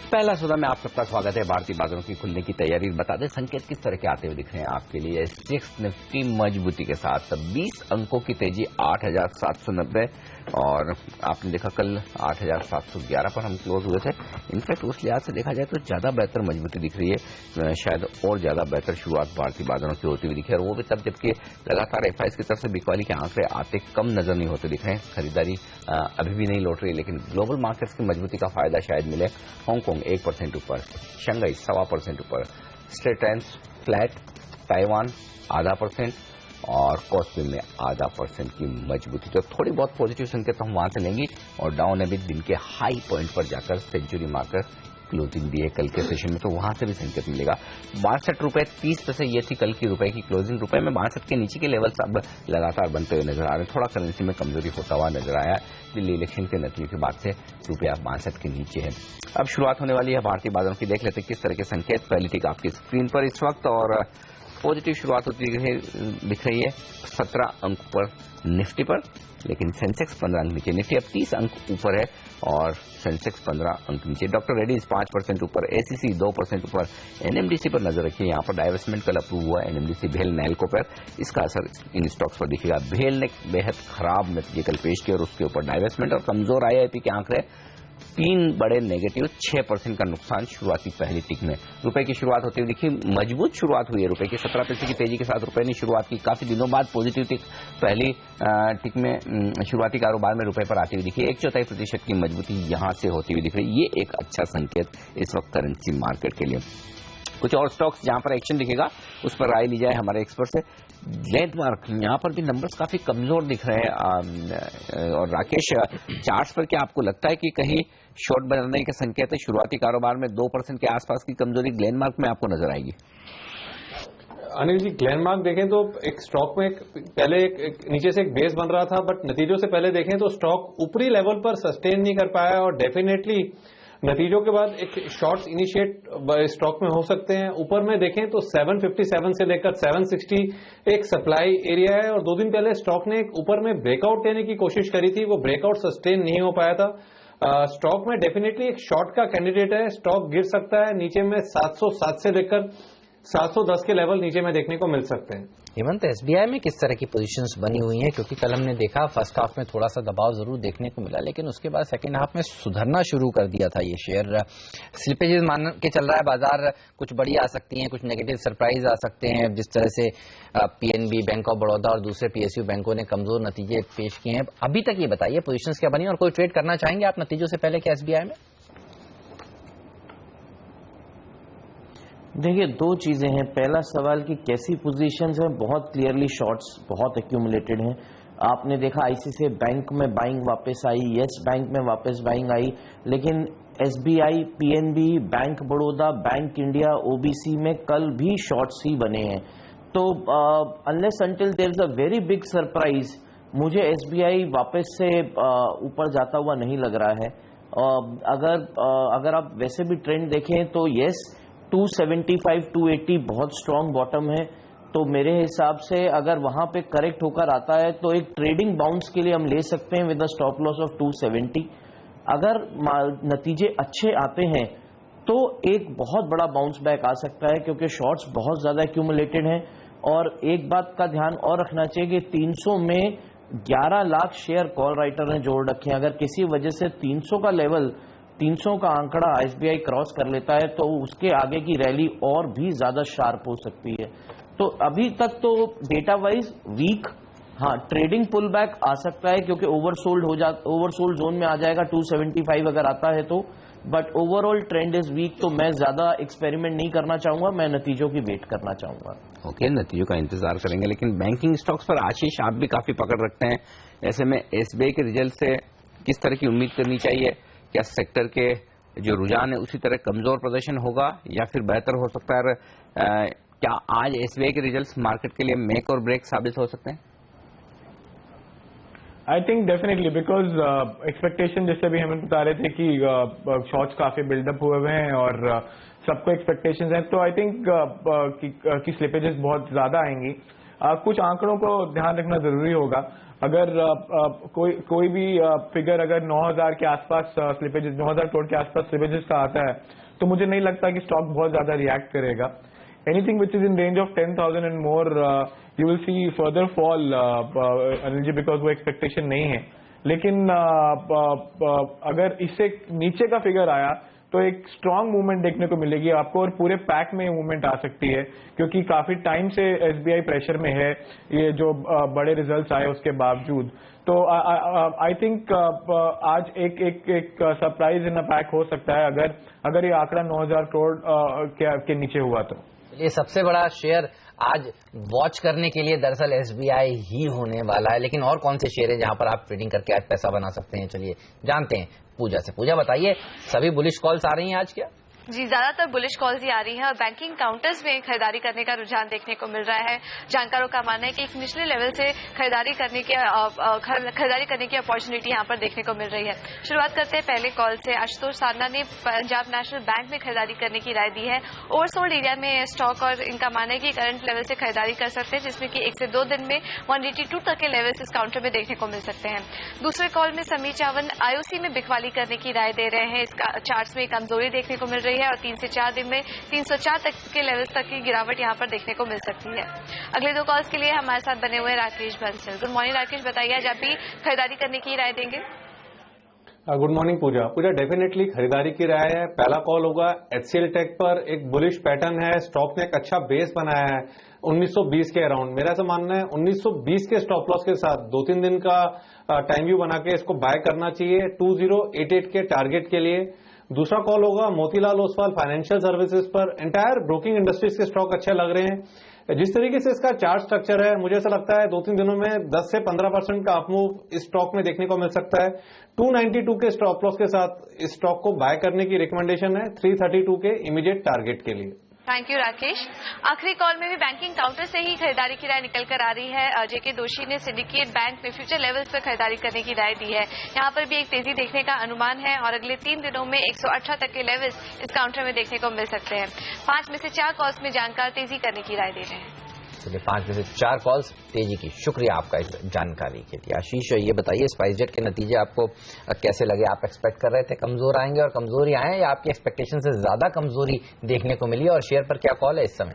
पहला सौदा में आप सबका स्वागत है। भारतीय बाजारों की खुलने की तैयारी बता दें, संकेत किस तरह के आते हुए दिख रहे हैं आपके लिए। एसजीएक्स निफ्टी मजबूती के साथ 20 अंकों की तेजी 8,790 और आपने देखा कल 8,711 पर हम क्लोज हुए थे। इनफैक्ट उस लिहाज से देखा जाए तो ज्यादा बेहतर मजबूती दिख रही है, शायद और ज्यादा बेहतर शुरुआत भारतीय बाजारों की होती हुई दिखी है और वो भी तब जबकि लगातार एफआईएस की तरफ से बिकवाली के आंकड़े आते कम नजर नहीं होते दिख रहे हैं। खरीदारी अभी भी नहीं लौट रही, लेकिन ग्लोबल मार्केट्स की मजबूती का फायदा शायद मिले। हांगकांग 1% ऊपर, शंघाई 1.25% ऊपर, स्ट्रेट टाइम्स फ्लैट, ताइवान 0.5% और कॉस्पी में 0.5% की मजबूती। तो थोड़ी बहुत पॉजिटिव संकेत हम वहां से लेंगे और डाउन अभी दिन के हाई पॉइंट पर जाकर सेंचुरी मार्कर क्लोजिंग दी है कल के सेशन में, तो वहां से भी संकेत मिलेगा। 62.30 ये थी कल की रुपए की क्लोजिंग। रुपए में 62 के नीचे के लेवल्स अब लगातार बनते हुए नजर आ रहे हैं। थोड़ा करेंसी में कमजोरी होता हुआ नजर आया। दिल्ली इलेक्शन के नतीजे के बाद से रुपया 62 के नीचे है। अब शुरुआत होने वाली है भारतीय बाजारों की। देख लेते किस तरह के संकेत पहली टिक आपकी स्क्रीन पर इस वक्त। और पॉजिटिव शुरुआत होती दिख रही है 17 अंक पर निफ्टी पर, लेकिन सेंसेक्स 15 अंक नीचे। निफ्टी अब 30 अंक ऊपर है और सेंसेक्स 15 अंक नीचे। डॉक्टर रेड्डीज 5% ऊपर, एसीसी 2% ऊपर। एनएमडीसी पर नजर रखिए, यहाँ पर डाइवेस्टमेंट कल अप्रूव हुआ है। एनएमडीसी भेल नैल्को पर, इसका असर इन स्टॉक्स पर दिखेगा। भेल ने बेहद खराब नतीजे कल पेश किए और उसके ऊपर डाइवेस्टमेंट और कमजोर आईआईपी के आंकड़े, 3 बड़े नेगेटिव, 6% का नुकसान शुरुआती पहली टिक में। रुपए की शुरुआत होती हुई देखिए, मजबूत शुरुआत हुई है रुपए की। 17 पैसे की तेजी के साथ रुपए ने शुरुआत की। काफी दिनों बाद पॉजिटिव टिक पहली टिक में शुरुआती कारोबार में रुपए पर आती हुई दिखी। 1.25% की मजबूती यहां से होती हुई दिख रही है। ये एक अच्छा संकेत इस वक्त करेंसी मार्केट के लिए। कुछ और स्टॉक्स जहां पर एक्शन दिखेगा उस पर राय ली जाए हमारे एक्सपर्ट से। लैंडमार्क, यहां पर भी नंबर्स काफी कमजोर दिख रहे हैं। और राकेश, चार्ट्स पर क्या आपको लगता है कि कहीं शॉर्ट बनने के संकेत है? शुरुआती कारोबार में 2% के आसपास की कमजोरी ग्लेनमार्क में आपको नजर आएगी? अनिल जी, ग्लेनमार्क देखें तो एक स्टॉक में पहले एक नीचे से एक बेस बन रहा था, बट नतीजों से पहले देखें तो स्टॉक ऊपरी लेवल पर सस्टेन नहीं कर पाया और डेफिनेटली नतीजों के बाद एक शॉर्ट्स इनिशिएट स्टॉक में हो सकते हैं। ऊपर में देखें तो 757 से लेकर 760 एक सप्लाई एरिया है और 2 दिन पहले स्टॉक ने एक ऊपर में ब्रेकआउट लेने की कोशिश करी थी, वो ब्रेकआउट सस्टेन नहीं हो पाया था। स्टॉक में डेफिनेटली एक शॉर्ट का कैंडिडेट है। स्टॉक गिर सकता है नीचे में 707 से लेकर 710 के लेवल नीचे में देखने को मिल सकते हैं। हेमंत, एसबीआई में किस तरह की पोजीशंस बनी हुई हैं? क्योंकि कल हमने देखा फर्स्ट हाफ में थोड़ा सा दबाव जरूर देखने को मिला, लेकिन उसके बाद सेकंड हाफ में सुधरना शुरू कर दिया था ये शेयर। स्लिपेजेस मान के चल रहा है बाजार, कुछ बड़ी आ सकती हैं, कुछ नेगेटिव सरप्राइज आ सकते हैं। जिस तरह से पीएनबी, बैंक ऑफ बड़ौदा और दूसरे पीएसयू बैंकों ने कमजोर नतीजे पेश किए हैं। अभी तक ये बताइए पोजीशंस क्या बनी और कोई ट्रेड करना चाहेंगे आप नतीजों से पहले क्या एसबीआई में? देखिए, 2 चीजें हैं। पहला सवाल कि कैसी पोजीशंस हैं। बहुत क्लियरली शॉर्ट्स बहुत एक्यूमुलेटेड हैं। आपने देखा आईसीआईसीआई बैंक में बाइंग वापस आई, येस बैंक में वापस बाइंग आई, लेकिन SBI, PNB, bank Baroda, bank India, OBC में कल भी शॉर्ट्स ही बने हैं। तो unless until there is a very big surprise, मुझे एसबीआई वापस से ऊपर जाता हुआ नहीं लग रहा है। अगर आप वैसे भी ट्रेंड देखें तो येस 275, 280 बहुत स्ट्रॉन्ग बॉटम है। तो मेरे हिसाब से अगर वहां पे करेक्ट होकर आता है तो एक ट्रेडिंग बाउंस के लिए हम ले सकते हैं with a stop loss of 270। अगर नतीजे अच्छे आते हैं तो एक बहुत बड़ा बाउंस बैक आ सकता है, क्योंकि शॉर्ट्स बहुत ज्यादा एक्यूमुलेटेड हैं। और एक बात का ध्यान और रखना चाहिए कि 300 में 11 लाख शेयर कॉल राइटर ने जोड़ रखे हैं। अगर किसी वजह से 300 का लेवल, 300 का आंकड़ा एसबीआई क्रॉस कर लेता है तो उसके आगे की रैली और भी ज्यादा शार्प हो सकती है। तो अभी तक तो डेटा वाइज वीक, हाँ ट्रेडिंग पुल बैक आ सकता है क्योंकि ओवरसोल्ड जोन में आ जाएगा 275 अगर आता है तो। But overall trend is weak, तो मैं ज्यादा एक्सपेरिमेंट नहीं करना चाहूंगा, मैं नतीजों की वेट करना चाहूंगा। ओके, नतीजों का इंतजार करेंगे। लेकिन बैंकिंग स्टॉक्स पर आशीष आप भी काफी पकड़ रखते हैं, ऐसे में एसबीआई के रिजल्ट से किस तरह की उम्मीद करनी चाहिए? क्या सेक्टर के जो रुझान है उसी तरह कमजोर प्रदर्शन होगा या फिर बेहतर हो सकता है? क्या आज एसबीआई के रिजल्ट्स मार्केट के लिए मेक और ब्रेक साबित हो सकते हैं? I think definitely, because expectation जैसे भी हमें बता रहे थे कि शॉर्ट्स काफी बिल्डअप हुए हुए हैं और सबको एक्सपेक्टेशंस हैं, तो आई थिंक कि स्लिपेजेस बहुत ज्यादा आएंगी। कुछ आंकड़ों को ध्यान रखना जरूरी होगा। अगर कोई भी फिगर अगर 9,000 के आसपास स्लिपेजेस, 9,000 करोड़ के आसपास स्लिपेजेस का आता है, तो मुझे नहीं लगता कि स्टॉक बहुत ज्यादा रिएक्ट करेगा। Anything which is in range of 10,000 and more you will see further fall Anil ji, because वो एक्सपेक्टेशन नहीं है। लेकिन अगर इससे नीचे का फिगर आया तो एक स्ट्रांग मूवमेंट देखने को मिलेगी आपको, और पूरे पैक में मूवमेंट आ सकती है, क्योंकि काफी टाइम से एसबीआई प्रेशर में है, ये जो बड़े रिजल्ट्स आए उसके बावजूद। तो आई थिंक आज एक सरप्राइज इन अ पैक हो सकता है अगर ये आंकड़ा 9,000 करोड़ के नीचे हुआ तो। ये सबसे बड़ा शेयर आज वॉच करने के लिए दरअसल एसबीआई ही होने वाला है, लेकिन और कौन से शेयर है जहां पर आप ट्रेडिंग करके आज पैसा बना सकते हैं? चलिए जानते हैं पूजा से। पूजा बताइए, सभी बुलिश कॉल्स आ रही हैं आज क्या? जी, ज्यादातर बुलिश कॉल्स ही आ रही हैं और बैंकिंग काउंटर्स में खरीदारी करने का रुझान देखने को मिल रहा है। जानकारों का मानना है कि एक निचले लेवल से खरीदारी करने की अपॉर्चुनिटी यहां पर देखने को मिल रही है। शुरुआत करते हैं पहले कॉल से। आशुतोष साधना ने पंजाब नेशनल बैंक में खरीदारी करने की राय दी है। ओवरसोल्ड एरिया में स्टॉक और इनका मानना है कि करंट लेवल से खरीदारी कर सकते हैं, जिसमें कि 1 से 2 दिन में 182 तक के लेवल्स इस काउंटर में देखने को मिल सकते हैं। दूसरे कॉल में समीर चावल आईओसी में बिकवाली करने की राय दे रहे हैं। इसका चार्ट्स में कमजोरी देखने को मिल रही है और 3 से 4 दिन में 304 तक के लेवल्स तक की गिरावट यहां पर देखने को मिल सकती है। अगले 2 कॉल्स के लिए हमारे साथ बने हुए राकेश बंसल। गुड मॉर्निंग राकेश, बताइए आज आप भी खरीदारी करने की राय देंगे? गुड मॉर्निंग पूजा। डेफिनेटली खरीदारी की राय है। पहला कॉल होगा एचसीएल टेक पर। एक बुलिश पैटर्न है, स्टॉक ने एक अच्छा बेस बनाया है 1920 के अराउंड। मेरा ऐसा मानना है 1920 के स्टॉप लॉस के साथ 2-3 दिन का टाइम व्यू बना के इसको बाय करना चाहिए 2088 के टारगेट के लिए। दूसरा कॉल होगा मोतीलाल ओसवाल फाइनेंशियल सर्विसेज पर। एंटायर ब्रोकिंग इंडस्ट्रीज के स्टॉक अच्छे लग रहे हैं। जिस तरीके से इसका चार्ट स्ट्रक्चर है, मुझे ऐसा लगता है 2-3 दिनों में 10 से 15% का अपमूव इस स्टॉक में देखने को मिल सकता है। 292 के स्टॉप लॉस के साथ इस स्टॉक को बाय करने की रिकमेंडेशन है 332 के इमीडिएट टारगेट के लिए। Thank you Rakesh. आखिरी कॉल में भी बैंकिंग काउंटर से ही खरीदारी की राय निकल कर आ रही है। जेके दोषी ने सिंडिकेट बैंक में फ्यूचर लेवल्स पर खरीदारी करने की राय दी है। यहां पर भी एक तेजी देखने का अनुमान है और अगले 3 दिनों में 118 तक के लेवल्स इस काउंटर में देखने को मिल सकते हैं। 5 में से 4 कॉल्स में जानकार तेजी करने की राय दे रहे हैं। चलिए 5 में से 4 कॉल्स तेजी की। शुक्रिया आपका इस जानकारी के लिए। आशीष, ये बताइए स्पाइसजेट के नतीजे आपको कैसे लगे? आप एक्सपेक्ट कर रहे थे कमजोर आएंगे और कमजोरी आए, या आपकी एक्सपेक्टेशन से ज्यादा कमजोरी देखने को मिली? और शेयर पर क्या कॉल है इस समय?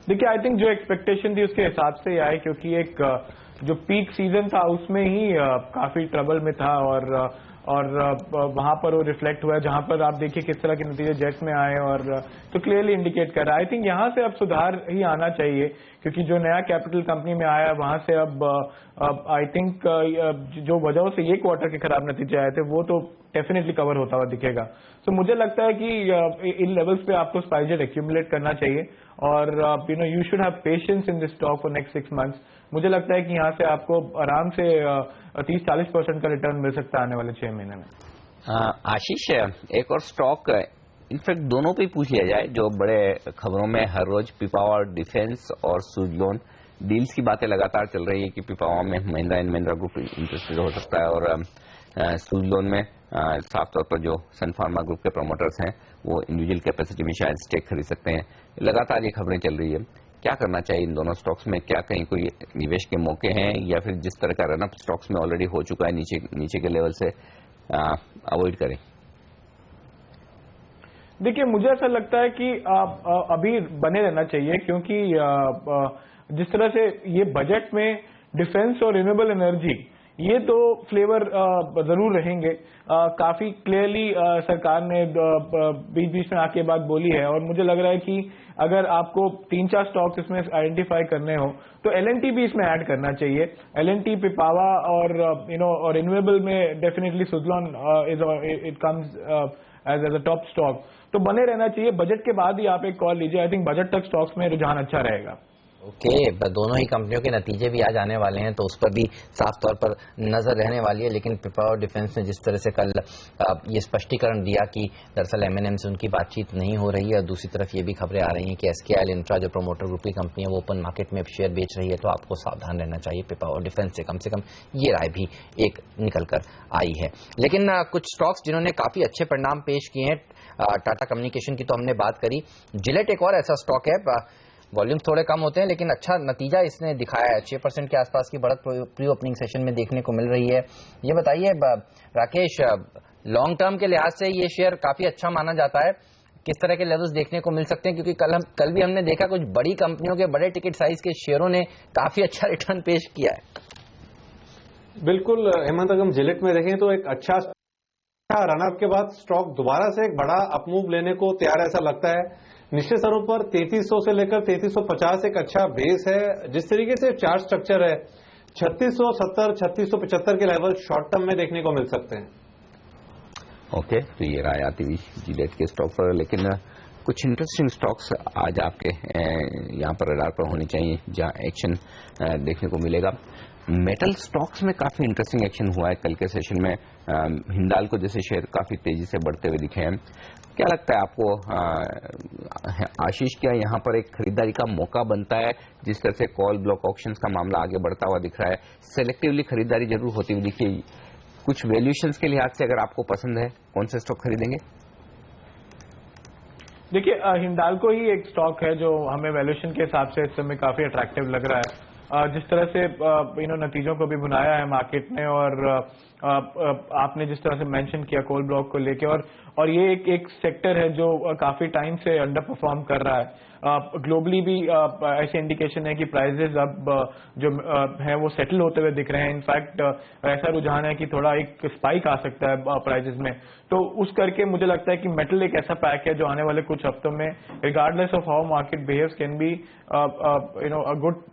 देखिए, आई थिंक जो एक्सपेक्टेशन थी उसके हिसाब से ही आए, क्योंकि एक जो पीक सीजन था उसमें ही काफी ट्रबल में था और वहां पर वो रिफ्लेक्ट हुआ है, जहां पर आप देखिए किस तरह के नतीजे जेट्स में आए, और तो क्लियरली इंडिकेट कर रहा है। आई थिंक यहां से अब सुधार ही आना चाहिए, क्योंकि जो नया कैपिटल कंपनी में आया वहां से अब आई थिंक जो वजहों से ये क्वार्टर के खराब नतीजे आए थे वो तो डेफिनेटली कवर होता हुआ दिखेगा। तो मुझे लगता है कि इन लेवल्स पे आपको स्पाइसजेट एक्यूमुलेट करना चाहिए, और you should have patience in this stock for next 6 months. मुझे लगता है कि यहाँ से आपको आराम से 30-40% का रिटर्न मिल सकता है आने वाले 6 महीने में। आशीष, एक और स्टॉक इनफैक्ट दोनों पे पूछ लिया जाए जो बड़े खबरों में हर रोज, पिपावाव डिफेंस और सुजलोन डील्स की बातें लगातार चल रही है कि पिपावाव में Mahindra and Mahindra group interested हो सकता है, और सुजलोन में साफ तौर पर जो सन फार्मा ग्रुप के प्रमोटर्स हैं वो इंडिविजुअल कैपेसिटी में शायद स्टेक खरीद सकते हैं। लगातार ये खबरें चल रही है, क्या करना चाहिए इन दोनों स्टॉक्स में? क्या कहीं कोई निवेश के मौके हैं, या फिर जिस तरह का रनअप स्टॉक्स में ऑलरेडी हो चुका है नीचे के लेवल से अवॉइड करें? देखिए, मुझे ऐसा लगता है कि अभी बने रहना चाहिए, क्योंकि जिस तरह से ये बजट में डिफेंस और रिन्यूएबल एनर्जी ये तो फ्लेवर जरूर रहेंगे। काफी क्लियरली सरकार ने बीच बीच में आके बात बोली है, और मुझे लग रहा है कि अगर आपको 3-4 स्टॉक्स इसमें आइडेंटिफाई करने हो तो एलएनटी भी इसमें ऐड करना चाहिए। एलएनटी, पिपावा और और रिन्यूएबल में definitely Suzlon it comes as a top stock. तो बने रहना चाहिए। बजट के बाद ही आप एक कॉल लीजिए। आई थिंक बजट तक स्टॉक्स में रुझान अच्छा रहेगा। ओके, दोनों ही कंपनियों के नतीजे भी आज आने वाले हैं, तो उस पर भी साफ तौर पर नजर रहने वाली है। लेकिन पिपावाव डिफेंस ने जिस तरह से कल ये स्पष्टीकरण दिया कि दरअसल एमएनएम से उनकी बातचीत नहीं हो रही है, और दूसरी तरफ ये भी खबरें आ रही हैं कि एसकेएल इंफ्रा जो प्रमोटर ग्रुप की कंपनी है वो ओपन मार्केट में शेयर बेच रही है, तो आपको सावधान रहना चाहिए पिपावाव डिफेंस से कम ये राय भी एक निकल कर आई है। लेकिन कुछ स्टॉक्स जिन्होंने काफी अच्छे परिणाम पेश किए हैं, टाटा कम्युनिकेशन की तो हमने बात करी, जिलेट एक और ऐसा स्टॉक है वॉल्यूम थोड़े कम होते हैं लेकिन अच्छा नतीजा इसने दिखाया है। 6% के आसपास की बढ़त प्री ओपनिंग सेशन में देखने को मिल रही है। ये बताइए राकेश, लॉन्ग टर्म के लिहाज से ये शेयर काफी अच्छा माना जाता है, किस तरह के लेवल्स देखने को मिल सकते हैं? क्योंकि कल भी हमने देखा कुछ बड़ी कंपनियों के बड़े टिकट साइज के शेयरों ने काफी अच्छा रिटर्न पेश किया है। बिल्कुल हेमंत, अगर हम जिलेट में देखें तो एक अच्छा रनअप के बाद स्टॉक दोबारा से एक बड़ा अपमूव लेने को तैयार ऐसा लगता है। निचले स्तरों पर 3300 से लेकर 3350 एक अच्छा बेस है। जिस तरीके से चार्ट स्ट्रक्चर है 3670 3675 के लेवल शॉर्ट टर्म में देखने को मिल सकते हैं। ओके, तो ये राय आती हुई जिलेट के स्टॉक पर, लेकिन कुछ इंटरेस्टिंग स्टॉक्स आज आपके यहाँ पर रडार पर होने चाहिए जहाँ एक्शन देखने को मिलेगा। मेटल स्टॉक्स में काफी इंटरेस्टिंग एक्शन हुआ है कल के सेशन में। हिंडाल्को जैसे शेयर काफी तेजी से बढ़ते हुए दिखे हैं। क्या लगता है आपको आशीष, क्या यहाँ पर एक खरीदारी का मौका बनता है? जिस तरह से कॉल ब्लॉक ऑप्शंस का मामला आगे बढ़ता हुआ दिख रहा है, सेलेक्टिवली खरीदारी जरूर होती हुई दिखी। कुछ वैल्यूएशंस के लिहाज से अगर आपको पसंद है, कौन से स्टॉक खरीदेंगे? देखिए, हिंडाल्को ही एक स्टॉक है जो हमें वैल्यूएशन के हिसाब से इस समय काफी अट्रैक्टिव लग रहा है। जिस तरह से नतीजों को भी बुनाया है मार्केट ने, और आपने जिस तरह से मेंशन किया कोल ब्लॉक को लेके, और ये एक सेक्टर है जो काफी टाइम से अंडर परफॉर्म कर रहा है। ग्लोबली भी ऐसे इंडिकेशन है कि प्राइजेस अब जो है वो सेटल होते हुए दिख रहे हैं। इनफैक्ट ऐसा रुझान है कि थोड़ा एक स्पाइक आ सकता है प्राइजेस में। तो उस करके मुझे लगता है कि मेटल एक ऐसा पैक है जो आने वाले कुछ हफ्तों में regardless of how market behaves can be a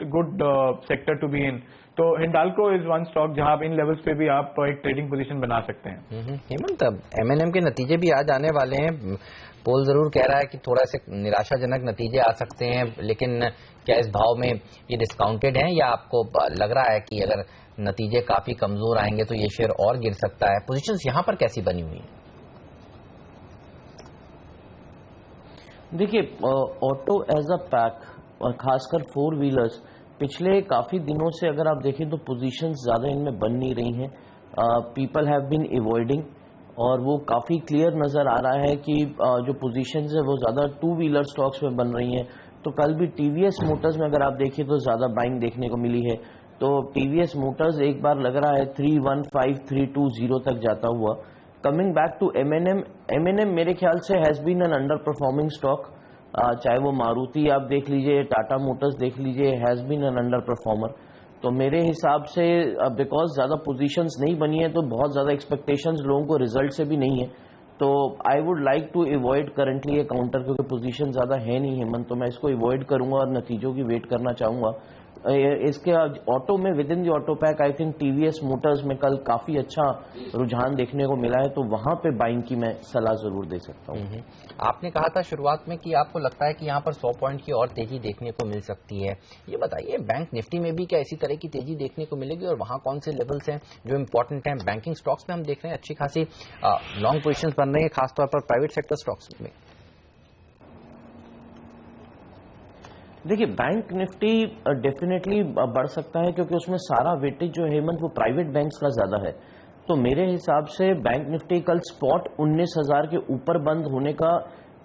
good sector to be in. तो हिंडाल्को इज वन स्टॉक जहां आप इन लेवल्स पे भी आप एक ट्रेडिंग पोजीशन बना सकते हैं। हेमंत, M&M के नतीजे भी आज आने वाले हैं। पोल जरूर कह रहा है कि थोड़ा से निराशाजनक नतीजे आ सकते हैं, लेकिन क्या इस भाव में ये डिस्काउंटेड हैं या आपको लग रहा है कि अगर नतीजे काफी कमजोर आएंगे तो ये शेयर और गिर सकता है? पोजीशंस यहां पर कैसी बनी हुई है? देखिए, ऑटो एज अ पैक और खासकर 4 व्हीलर्स पिछले काफी दिनों से अगर आप देखें तो पोजीशंस ज्यादा इनमें बन नहीं रही हैं। पीपल हैव बीन अवॉइडिंग, और वो काफी क्लियर नजर आ रहा है कि जो पोजीशंस है वो ज्यादा 2 व्हीलर स्टॉक्स में बन रही हैं। तो कल भी टीवीएस मोटर्स में अगर आप देखें तो ज्यादा बाइंग देखने को मिली है। तो टीवीएस मोटर्स एक बार लग रहा है 315,320 तक जाता हुआ। कमिंग बैक टू M&M मेरे ख्याल से has been an underperforming stock. चाहे वो मारुति आप देख लीजिए, टाटा मोटर्स देख लीजिए, has been an underperformer. तो मेरे हिसाब से बिकॉज ज्यादा पोजीशंस नहीं बनी है तो बहुत ज्यादा एक्सपेक्टेशंस लोगों को रिजल्ट से भी नहीं है। तो I would like to avoid currently ये काउंटर, क्योंकि पोजीशन ज्यादा है नहीं हेमंत, तो मैं इसको अवॉइड करूंगा और नतीजों की वेट करना चाहूंगा। इसके ऑटो में with in the auto pack I think TVS Motors में कल काफी अच्छा रुझान देखने को मिला है, तो वहां पे बाइंग की मैं सलाह जरूर दे सकता हूँ। आपने कहा था शुरुआत में कि आपको लगता है कि यहाँ पर 100 पॉइंट की और तेजी देखने को मिल सकती है। ये बताइए, बैंक निफ्टी में भी क्या इसी तरह की तेजी देखने को मिलेगी, और वहां कौन से लेवल्स हैं जो इंपॉर्टेंट हैं? बैंकिंग स्टॉक्स में हम देख रहे हैं अच्छी खासी लॉन्ग पोजीशंस बन रही है, खासतौर पर प्राइवेट सेक्टर स्टॉक्स में। देखिए, बैंक निफ्टी डेफिनेटली बढ़ सकता है क्योंकि उसमें सारा वेटेज जो हेमंत वो प्राइवेट बैंक्स का ज्यादा है। तो मेरे हिसाब से बैंक निफ्टी कल स्पॉट 19,000 के ऊपर बंद होने का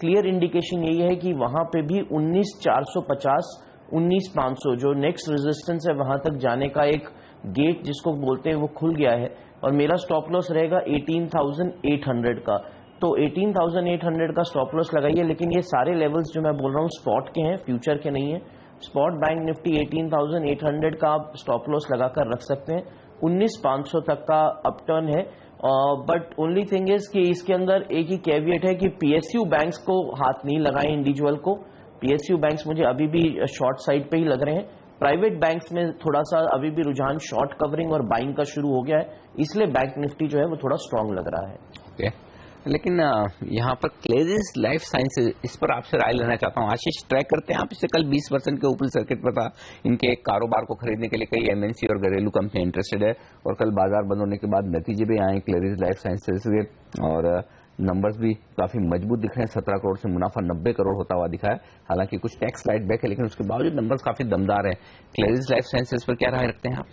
क्लियर इंडिकेशन यही है कि वहां पे भी 19,450 19,500 जो नेक्स्ट रेजिस्टेंस है वहां तक जाने का एक गेट जिसको बोलते हैं वो खुल गया है। और मेरा स्टॉप लॉस रहेगा 18,800 का। तो 18,800 का स्टॉप लॉस लगाइए, लेकिन ये सारे लेवल्स जो मैं बोल रहा हूँ स्पॉट के हैं, फ्यूचर के नहीं है। स्पॉट बैंक निफ्टी 18,800 का आप स्टॉप लॉस लगाकर रख सकते हैं। 19,500 तक का अपटर्न है, बट ओनली थिंग इज कि इसके अंदर एक ही कैविएट है कि पीएसयू बैंक्स को हाथ नहीं लगाए इंडिविजुअल को। पीएसयू बैंक्स मुझे अभी भी शॉर्ट साइड पे ही लग रहे हैं। प्राइवेट बैंक्स में थोड़ा सा अभी भी रुझान शॉर्ट कवरिंग और बाइंग का शुरू हो गया है, इसलिए बैंक निफ्टी जो है वो थोड़ा स्ट्रांग लग रहा है। okay. लेकिन यहाँ पर क्लेरिस लाइफ साइंसेज, इस पर आपसे राय लेना चाहता हूँ। आशीष, ट्रैक करते हैं आप इसे? कल 20% के ऊपर सर्किट पर था। इनके कारोबार को खरीदने के लिए कई एमएनसी और घरेलू कंपनी इंटरेस्टेड है, और कल बाजार बंद होने के बाद नतीजे भी आए क्लेरिस लाइफ साइंसेज के, और नंबर्स भी काफी मजबूत दिख रहे हैं। 17 करोड़ से मुनाफा 90 करोड़ होता हुआ दिखा है। हालांकि कुछ टैक्स स्लाइड बैक है, लेकिन उसके बावजूद नंबर्स काफी दमदार है। क्लेरिस लाइफ साइंसेज पर क्या राय रखते हैं आप?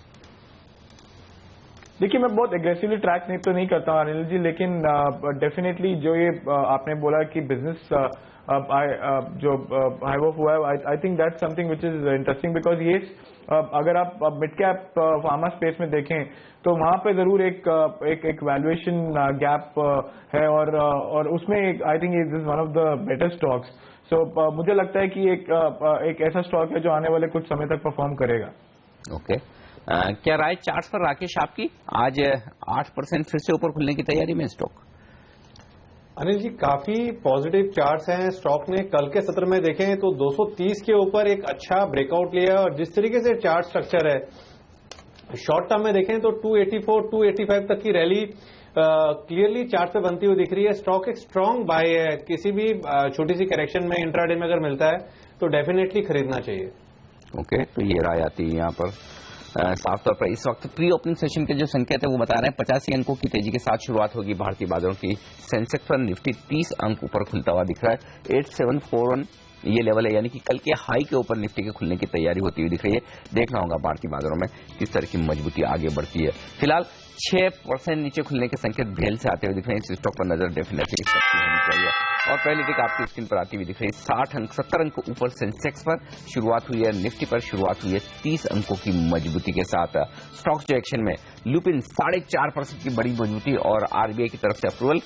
देखिए, मैं बहुत एग्रेसिवली ट्रैक नहीं करता हूँ अनिल जी, लेकिन डेफिनेटली जो ये आपने बोला कि बिजनेस जो हाई ऑफ हुआ है, I think that's something which is interesting because ये अगर आप मिड कैप फार्मा स्पेस में देखें तो वहां पे जरूर एक वैल्यूएशन गैप है और उसमें I think this is one of the better stocks. So मुझे लगता है कि एक ऐसा स्टॉक है जो आने वाले कुछ समय तक परफॉर्म करेगा। ओके क्या राय चार्ट्स पर राकेश आपकी? आज 8% फिर से ऊपर खुलने की तैयारी में स्टॉक। अनिल जी काफी पॉजिटिव चार्ट्स हैं स्टॉक ने। कल के सत्र में देखें तो 230 के ऊपर एक अच्छा ब्रेकआउट लिया और जिस तरीके से चार्ट स्ट्रक्चर है शॉर्ट टर्म में देखें तो 284, 285 तक की रैली क्लियरली चार्ट पे बनती हुई दिख रही है। स्टॉक एक स्ट्रांग बाय है, किसी भी छोटी सी करेक्शन में इंट्राडे में अगर मिलता है तो डेफिनेटली खरीदना चाहिए। ओके तो ये राय आती है यहाँ पर साफ तौर पर। इस वक्त प्री ओपनिंग सेशन के जो संकेत है वो बता रहे हैं 85 अंकों की तेजी के साथ शुरुआत होगी भारतीय बाजारों की। सेंसेक्स पर निफ्टी 30 अंक ऊपर खुलता हुआ दिख रहा है। 8741 ये लेवल है, यानी कि कल के हाई के ऊपर निफ्टी के खुलने की तैयारी होती हुई दिख रही है। देखना होगा भारतीय बाजारों में किस तरह की मजबूती आगे बढ़ती है। फिलहाल 6% नीचे खुलने के संकेत भेल से आते हुए दिख रहे हैं। इस स्टॉक पर नजर डेफिनेटली होनी चाहिए। और पहली टिक आपकी स्क्रीन पर आती हुई दिख रही है 60 अंक 70 अंक ऊपर सेंसेक्स पर शुरुआत हुई है। निफ्टी पर शुरुआत हुई है 30 अंकों की मजबूती के साथ। स्टॉक जो एक्शन में लुपिन 4.5% की बड़ी मजबूती और आरबीआई की तरफ से अप्रूवल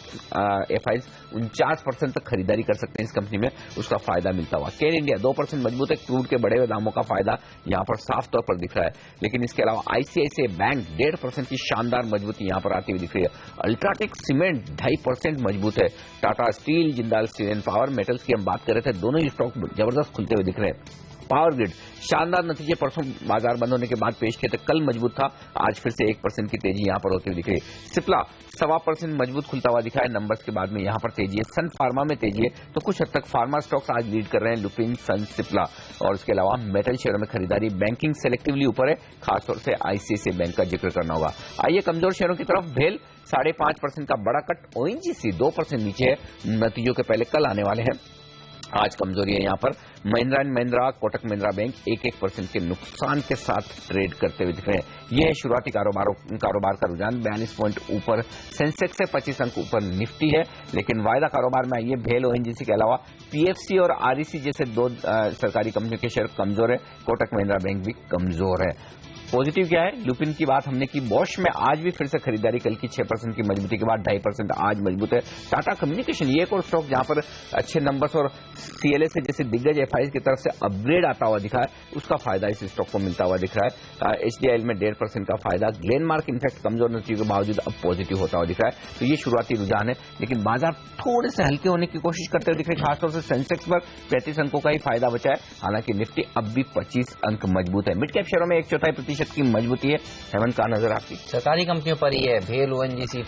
एफआईज 49% तक खरीदारी कर सकते हैं इस कंपनी में, उसका फायदा मिलता हुआ। केयर इंडिया 2% मजबूत है। क्रूड के बढ़े हुए दामों का फायदा यहां पर साफ तौर पर दिख रहा है। लेकिन इसके अलावा आईसीआईसीआई बैंक 1.5% की शानदार मजबूती यहां पर आती हुई दिख रही है। अल्ट्राटेक सीमेंट 2.5% मजबूत है। Tata steel, Jindal steel and power metals की हम बात कर रहे थे, दोनों ही स्टॉक जबरदस्त खुलते हुए दिख रहे हैं। पावर ग्रिड शानदार नतीजे परसों बाजार बंद होने के बाद पेश किए थे, कल मजबूत था, आज फिर से 1% की तेजी यहां पर होती हुई दिख रही है। सिप्ला 1.25% मजबूत खुलता हुआ दिखा है। नंबर्स के बाद में यहां पर तेजी है। सन फार्मा में तेजी है, तो कुछ हद तक फार्मा स्टॉक्स आज लीड कर रहे हैं, लुपिन, सन, सिप्ला। और इसके अलावा मेटल शेयरों में खरीदारी, बैंकिंग सेलेक्टिवली ऊपर है, खासतौर से आईसीआईसीआई बैंक का जिक्र करना होगा। आइए कमजोर शेयरों की तरफ। भेल 5.5% का बड़ा कट, ओएनजीसी 2% नीचे है, नतीजों के पहले कल आने वाले हैं, आज कमजोरी है यहां पर। महिंद्रा एंड महिंद्रा, कोटक महिंद्रा बैंक 1% के नुकसान के साथ ट्रेड करते हुए दिख रहे हैं। यह है शुरुआती कारोबार का रुझान। 42 पॉइंट ऊपर सेंसेक्स से 25 अंक ऊपर निफ्टी है। लेकिन वायदा कारोबार में आइए, भेल, ओएनजीसी के अलावा पीएफसी और आरईसी जैसे दो सरकारी कंपनियों के शेयर कमजोर है। कोटक महिंद्रा बैंक भी कमजोर है। पॉजिटिव क्या है? लुपिन की बात हमने की। बॉश में आज भी फिर से खरीदारी, कल की 6% की मजबूती के बाद 2.5% आज मजबूत है। टाटा कम्युनिकेशन ये एक और स्टॉक जहां पर अच्छे नंबर्स और सीएलए से जैसे दिग्गज एफआईज की तरफ से अपग्रेड आता हुआ दिखा है, उसका फायदा इस स्टॉक को मिलता हुआ दिख रहा है। एचडीआईएल में 1.5% का फायदा। ग्लेनमार्क इनफैक्ट कमजोर नतीजों के बावजूद अब पॉजिटिव होता हुआ दिख रहा है। तो ये शुरुआती रुझान है, लेकिन बाजार थोड़े से हल्के होने की कोशिश करते हुए दिख रहे हैं। खासतौर से सेंसेक्स पर 35 अंकों का ही फायदा बचा है, हालांकि निफ्टी अब भी 25 अंक मजबूत है। मिड कैप शेयरों में 1/4% की मजबूती है। हेमंत का नजर आपकी? सरकारी कंपनियों पर ही है। भेल, ओएनजीसी,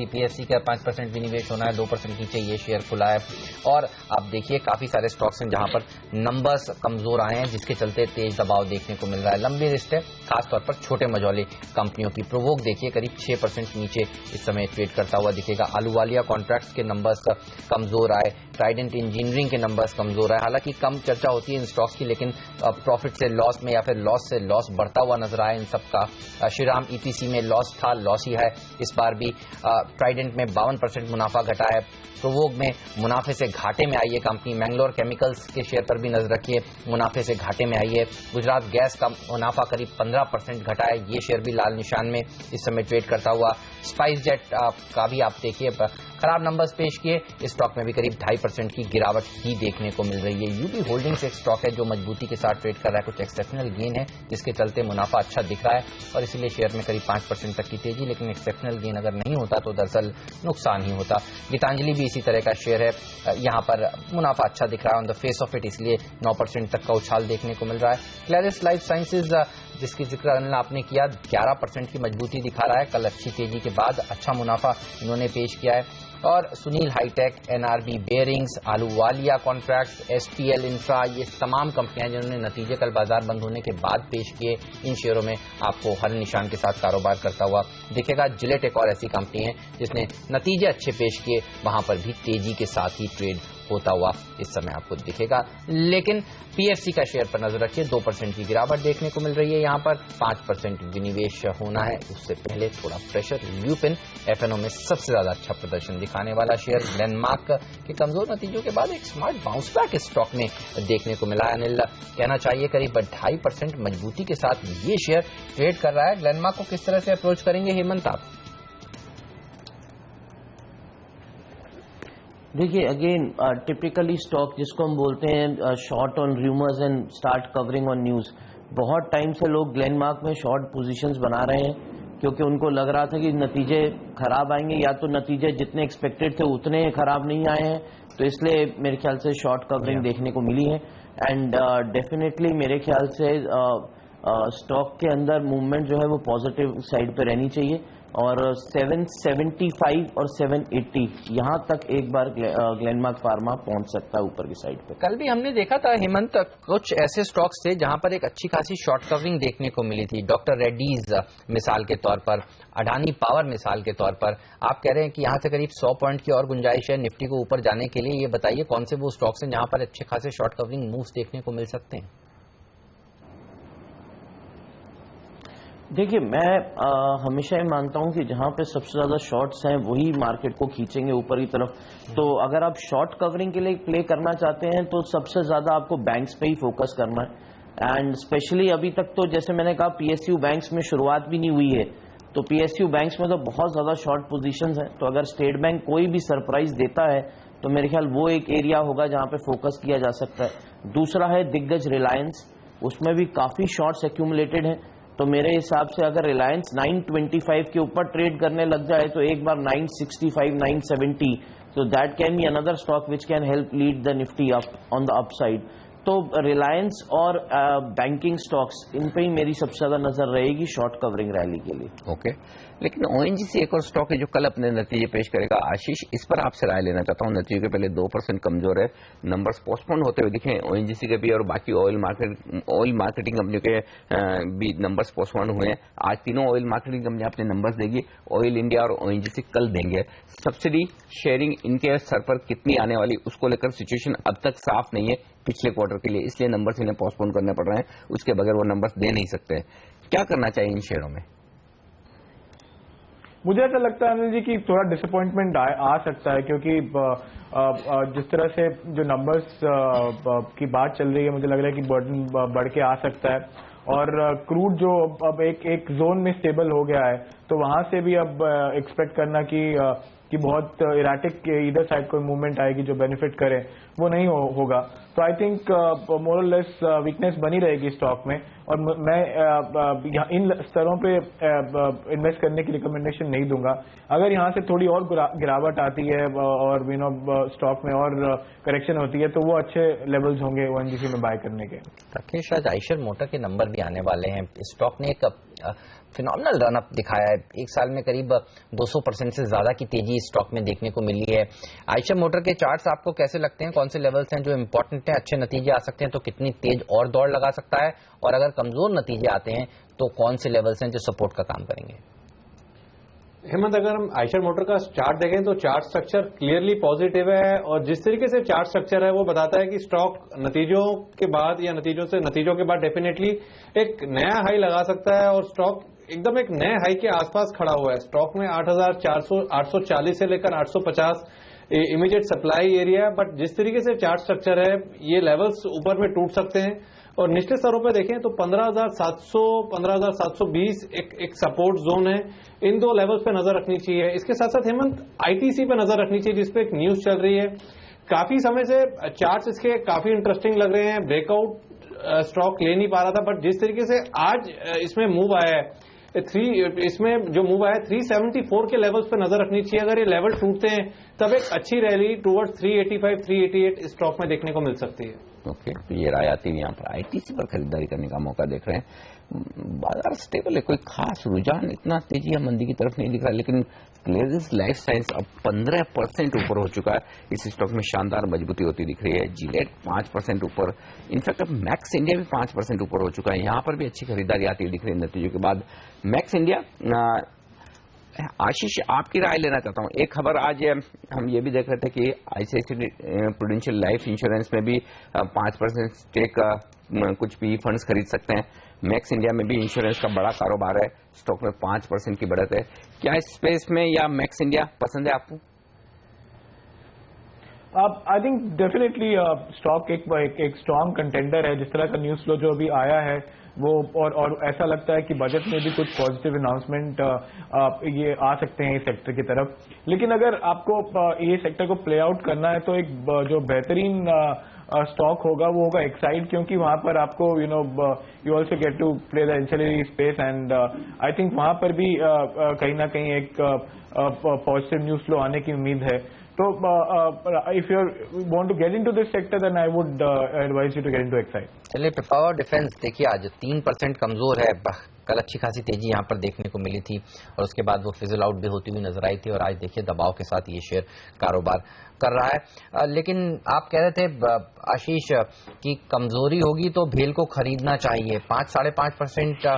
पीएफसी का 5% विनिवेश होना है, 2% नीचे ये शेयर खुला है। और आप देखिए काफी सारे स्टॉक्स हैं जहां पर नंबर्स कमजोर आए हैं, जिसके चलते तेज दबाव देखने को मिल रहा है। लंबी लिस्ट है, खासतौर पर छोटे मझौले कंपनियों की। प्रोवोक देखिए करीब 6% नीचे इस समय ट्रेड करता हुआ दिखेगा। आलूवालिया कॉन्ट्रैक्ट्स के नंबर्स कमजोर आए। ट्राइडेंट इंजीनियरिंग के नंबर्स कमजोर आए। हालांकि कम चर्चा होती है इन स्टॉक्स की, लेकिन प्रॉफिट से लॉस में या फिर लॉस से लॉस बढ़ता हुआ नजर आया इन सब का। श्रीराम ईपीसी में लॉस था, लॉस ही है इस बार भी। ट्राइडेंट में 52% मुनाफा घटा है। प्रोवोक में मुनाफे से घाटे में आई है कंपनी। मैंगलोर केमिकल्स के शेयर पर भी नजर रखिए, मुनाफे से घाटे में आई है। गुजरात गैस का मुनाफा करीब 15% घटा है, ये शेयर भी लाल निशान में इस समय ट्रेड करता हुआ। स्पाइस जेट का भी आप देखिए खराब नंबर्स पेश किए, इस स्टॉक में भी करीब 2.5% की गिरावट ही देखने को मिल रही है। यूबी होल्डिंग्स एक स्टॉक है जो मजबूती के साथ ट्रेड कर रहा है, कुछ एक्सेप्शनल गेन है जिसके चलते मुनाफा अच्छा दिख रहा है और इसीलिए शेयर में करीब 5% तक की तेजी। लेकिन एक्सेप्शनल गेन अगर नहीं होता तो दरअसल नुकसान ही होता। गीतांजलि भी इसी तरह का शेयर है, यहाँ पर मुनाफा अच्छा दिख रहा है on the face of it, इसलिए 9% तक का उछाल देखने को मिल रहा है। क्लैरिस लाइफ साइंसेज जिसकी जिक्र आपने किया, 11% की मजबूती दिखा रहा है। कल अच्छी तेजी के बाद अच्छा मुनाफा इन्होंने पेश किया है। और Sunil Hitech, NRB Bearings, Ahluwalia Contracts, SPL Infra, ये तमाम कंपनियां जिन्होंने नतीजे कल बाजार बंद होने के बाद पेश किए, इन शेयरों में आपको हर निशान के साथ कारोबार करता हुआ दिखेगा। जिलेट एक और ऐसी कंपनी है जिसने नतीजे अच्छे पेश किए, वहां पर भी तेजी के साथ ही ट्रेड होता हुआ इस समय आपको दिखेगा। लेकिन पीएफसी का शेयर पर नजर रखिए, 2% की गिरावट देखने को मिल रही है। यहाँ पर 5% विनिवेश होना है, उससे पहले थोड़ा प्रेशर। ल्यूपिन एफएनओ में सबसे ज्यादा अच्छा प्रदर्शन दिखाने वाला शेयर। ग्लेनमार्क के कमजोर नतीजों के बाद एक स्मार्ट बाउंस बैक स्टॉक में देखने को मिला है। अनिल, कहना चाहिए करीब 2.5% मजबूती के साथ ये शेयर ट्रेड कर रहा है। ग्लेनमार्क को किस तरह से अप्रोच करेंगे हेमंत आप? देखिए, अगेन टिपिकली स्टॉक जिसको हम बोलते हैं short on rumours and start covering on news, बहुत टाइम से लोग ग्लेनमार्क में शॉर्ट पोजीशंस बना रहे हैं क्योंकि उनको लग रहा था कि नतीजे खराब आएंगे, या तो नतीजे जितने एक्सपेक्टेड थे उतने खराब नहीं आए हैं, तो इसलिए मेरे ख्याल से शॉर्ट कवरिंग देखने को मिली है। एंड डेफिनेटली मेरे ख्याल से स्टॉक के अंदर मूवमेंट जो है वो पॉजिटिव साइड पे रहनी चाहिए, और 775 और 780 यहां तक एक बार ग्लेनमार्क फार्मा पहुंच सकता है ऊपर की साइड पे। कल भी हमने देखा था हेमंत, कुछ ऐसे स्टॉक्स थे जहां पर एक अच्छी खासी शॉर्ट कवरिंग देखने को मिली थी। डॉक्टर रेड्डीज मिसाल के तौर पर, अडानी पावर मिसाल के तौर पर। आप कह रहे हैं कि यहां से करीब 100 पॉइंट की और गुंजाइश है निफ्टी को ऊपर जाने के लिए। ये बताइए कौन से वो स्टॉक्स हैं जहां पर अच्छे खासे शॉर्ट कवरिंग मूव्स देखने को मिल सकते हैं? देखिए, मैं हमेशा ये मानता हूं कि जहां पे सबसे ज्यादा शॉर्ट्स हैं वही मार्केट को खींचेंगे ऊपर की तरफ। तो अगर आप शॉर्ट कवरिंग के लिए प्ले करना चाहते हैं तो सबसे ज्यादा आपको बैंक्स पे ही फोकस करना है। एंड स्पेशली अभी तक तो जैसे मैंने कहा पीएसयू बैंक्स में शुरुआत भी नहीं हुई है, तो पीएसयू बैंक्स में तो बहुत ज्यादा शॉर्ट पोजीशंस हैं। तो अगर स्टेट बैंक कोई भी सरप्राइज देता है तो मेरे ख्याल वो एक एरिया होगा जहां पे फोकस किया जा सकता है। दूसरा है दिग्गज रिलायंस, उसमें भी काफी शॉर्ट्स एक्यूमुलेटेड हैं। तो मेरे हिसाब से अगर रिलायंस 925 के ऊपर ट्रेड करने लग जाए तो एक बार 965, 970, so that can be another stock which can help lead the Nifty up on the upside. तो रिलायंस और बैंकिंग स्टॉक्स, इन पे ही मेरी सबसे ज्यादा नजर रहेगी शॉर्ट कवरिंग रैली के लिए। ओके, लेकिन ओएनजीसी एक और स्टॉक है जो कल अपने नतीजे पेश करेगा। आशीष, इस पर आपसे राय लेना चाहता हूं। नतीजे के पहले 2% कमजोर है, नंबर्स पोस्टपोन होते हुए दिखे ओएनजीसी के भी, और बाकी ऑयल मार्केटिंग कंपनियों के भी नंबर्स पोस्टपोन हुए हैं। आज तीनों ऑयल मार्केटिंग कंपनियां अपने नंबर्स देगी। ऑयल इंडिया और ओएनजीसी कल देंगे। सब्सिडी शेयरिंग इनके सर पर कितनी आने वाली, उसको लेकर सिचुएशन अब तक साफ नहीं है पिछले क्वार्टर के लिए, इसलिए नंबर्स इन्हें पोस्टपोन करने पड़ रहे हैं। उसके बगैर वो नंबर्स दे नहीं सकते। क्या करना चाहिए इन शेयरों में? मुझे ऐसा लगता है अनिल जी कि थोड़ा डिसअपॉइंटमेंट आ सकता है, क्योंकि जिस तरह से जो नंबर्स की बात चल रही है, मुझे लग रहा है कि बर्डन बढ़ के आ सकता है। और क्रूड जो अब एक जोन में स्टेबल हो गया है, तो वहां से भी अब एक्सपेक्ट करना कि बहुत इराटिक इधर साइड कोई मूवमेंट आएगी जो बेनिफिट करे, वो नहीं होगा। तो आई थिंक मोर और लेस वीकनेस बनी रहेगी स्टॉक में, और मैं इन स्तरों पे इन्वेस्ट करने की रिकमेंडेशन नहीं दूंगा। अगर यहाँ से थोड़ी और गिरावट आती है और स्टॉक में और करेक्शन होती है तो वो अच्छे लेवल्स होंगे ओएनजीसी में बाय करने के। राकेश, आज आइशर मोटर के नंबर भी आने वाले हैं। स्टॉक ने एक फिनोमिनल रन अप दिखाया है। एक साल में करीब 200% से ज्यादा की तेजी इस स्टॉक में देखने को मिली है। आइशर मोटर के चार्ट्स आपको कैसे लगते हैं? कौन से लेवल्स हैं जो इंपॉर्टेंट हैं, अच्छे नतीजे आ सकते हैं तो कितनी तेज और दौड़ लगा सकता है, और अगर कमजोर नतीजे आते हैं तो कौन से लेवल्स हैं जो सपोर्ट का काम करेंगे? हेमंत, अगर हम आइशर मोटर का चार्ट देखें तो चार्ट स्ट्रक्चर क्लियरली पॉजिटिव है, और जिस तरीके से चार्ट स्ट्रक्चर है वो बताता है कि स्टॉक नतीजों के बाद या नतीजों के बाद डेफिनेटली एक नया हाई लगा सकता है, और स्टॉक एकदम एक नए हाई के आसपास खड़ा हुआ है। स्टॉक में 8,840 से लेकर 850 इमीडिएट सप्लाई एरिया है, बट जिस तरीके से चार्ट स्ट्रक्चर है ये लेवल्स ऊपर में टूट सकते हैं। और निचले स्तरों पे देखें तो 15,700, 15,720 एक सपोर्ट जोन है। इन दो लेवल्स पे नजर रखनी चाहिए। इसके साथ साथ हेमंत आईटीसी पे नजर रखनी चाहिए, जिसपे एक न्यूज चल रही है। काफी समय से चार्ट्स इसके काफी इंटरेस्टिंग लग रहे हैं। ब्रेकआउट स्टॉक ले नहीं पा रहा था, बट जिस तरीके से आज इसमें मूव आया है, इसमें जो मूव आया है 374 के लेवल्स पे नजर रखनी चाहिए। अगर ये लेवल टूटते हैं तब एक अच्छी रैली टुवर्ड्स 385, 388 स्टॉक में देखने को मिल सकती है। ओके, तो ये राय आती है यहाँ पर आईटीसी पर खरीदारी करने का मौका देख रहे हैं। बाजार स्टेबल है, कोई खास रुझान इतना तेजी या मंदी की तरफ नहीं दिख रहा, लेकिन क्लेरिस लाइफ साइंस अब 15% ऊपर हो चुका है। इस स्टॉक में शानदार मजबूती होती दिख रही है। जिलेट 5% ऊपर, इनफैक्ट अब मैक्स इंडिया भी 5% ऊपर हो चुका है। यहाँ पर भी अच्छी खरीदारी आती दिख रही है नतीजों के बाद। मैक्स इंडिया आशीष, आपकी राय लेना चाहता हूँ। एक खबर आज हम ये भी देख रहे थे कि आईसीआईसीआई प्रूडेंशियल लाइफ इंश्योरेंस में भी 5% स्टेक कुछ भी फंड्स खरीद सकते हैं। मैक्स इंडिया में भी इंश्योरेंस का बड़ा कारोबार है, स्टॉक में 5% की बढ़त है। क्या इस स्पेस में या मैक्स इंडिया पसंद है आपको? आई थिंक डेफिनेटली स्टॉक एक स्ट्रॉन्ग कंटेंडर है। जिस तरह का न्यूज फ्लो जो अभी आया है वो और ऐसा लगता है कि बजट में भी कुछ पॉजिटिव अनाउंसमेंट ये आ सकते हैं इस सेक्टर की तरफ। लेकिन अगर आपको ये सेक्टर को प्ले आउट करना है तो एक जो बेहतरीन स्टॉक होगा वो होगा एक्साइड, क्योंकि वहां पर आपको you also get to play the ancillary space and I think वहां पर भी कहीं ना कहीं एक पॉजिटिव न्यूज फ्लो आने की उम्मीद है। तो if you want to get into this sector, then I would advise you to get into Exide. चलिए, पावर डिफेंस देखिए आज 3% कमजोर है। कल अच्छी खासी तेजी यहाँ पर देखने को मिली थी और उसके बाद वो फिजल आउट भी होती हुई नजर आई थी और आज देखिए दबाव के साथ ये शेयर कारोबार कर रहा है। लेकिन आप कह रहे थे आशीष कि कमजोरी होगी तो भेल को खरीदना चाहिए। 5-5.5%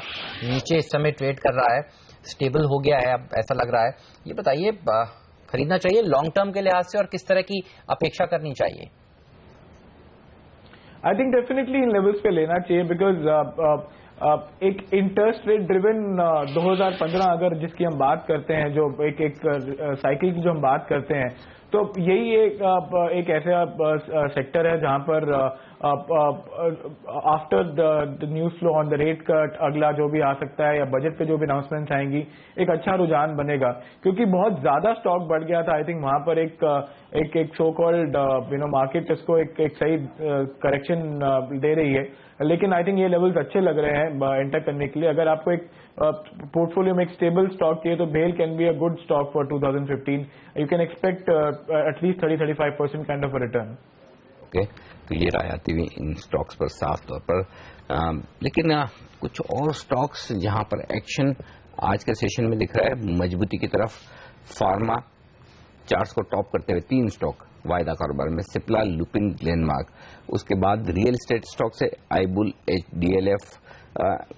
नीचे इस समय ट्रेड कर रहा है, स्टेबल हो गया है अब ऐसा लग रहा है। ये बताइए, खरीदना चाहिए लॉन्ग टर्म के लिहाज से और किस तरह की अपेक्षा करनी चाहिए? I think definitely in levels पे लेना चाहिए, बिकॉज एक इंटरेस्ट रेट ड्रिवन 2015 अगर जिसकी हम बात करते हैं, जो एक साइकिल की जो हम बात करते हैं, तो यही एक ऐसा सेक्टर है जहां पर after the news flow on the rate cut अगला जो भी आ सकता है या बजट पे जो भी अनाउंसमेंट्स आएंगी, एक अच्छा रुझान बनेगा। क्योंकि बहुत ज्यादा स्टॉक बढ़ गया था। आई थिंक वहां पर एक सो कॉल्ड मार्केट इसको एक सही करेक्शन दे रही है। लेकिन आई थिंक ये लेवल्स अच्छे लग रहे हैं एंटर करने के लिए। अगर आपको एक पोर्टफोलियो में एक स्टेबल स्टॉक चाहिए तो भेल can be a good stock for 2015। You can expect at least 30-35% kind of return. Okay, तो ये राय आती हुई इन स्टॉक्स पर साफ तौर पर। लेकिन कुछ और स्टॉक्स जहां पर एक्शन आज के सेशन में दिख रहा है मजबूती की तरफ। फार्मा चार्ट्स को टॉप करते हुए 3 स्टॉक वायदा कारोबार में, सिप्ला, लुपिन, ग्लेनमार्क। उसके बाद रियल एस्टेट स्टॉक से आईबुल, DLF।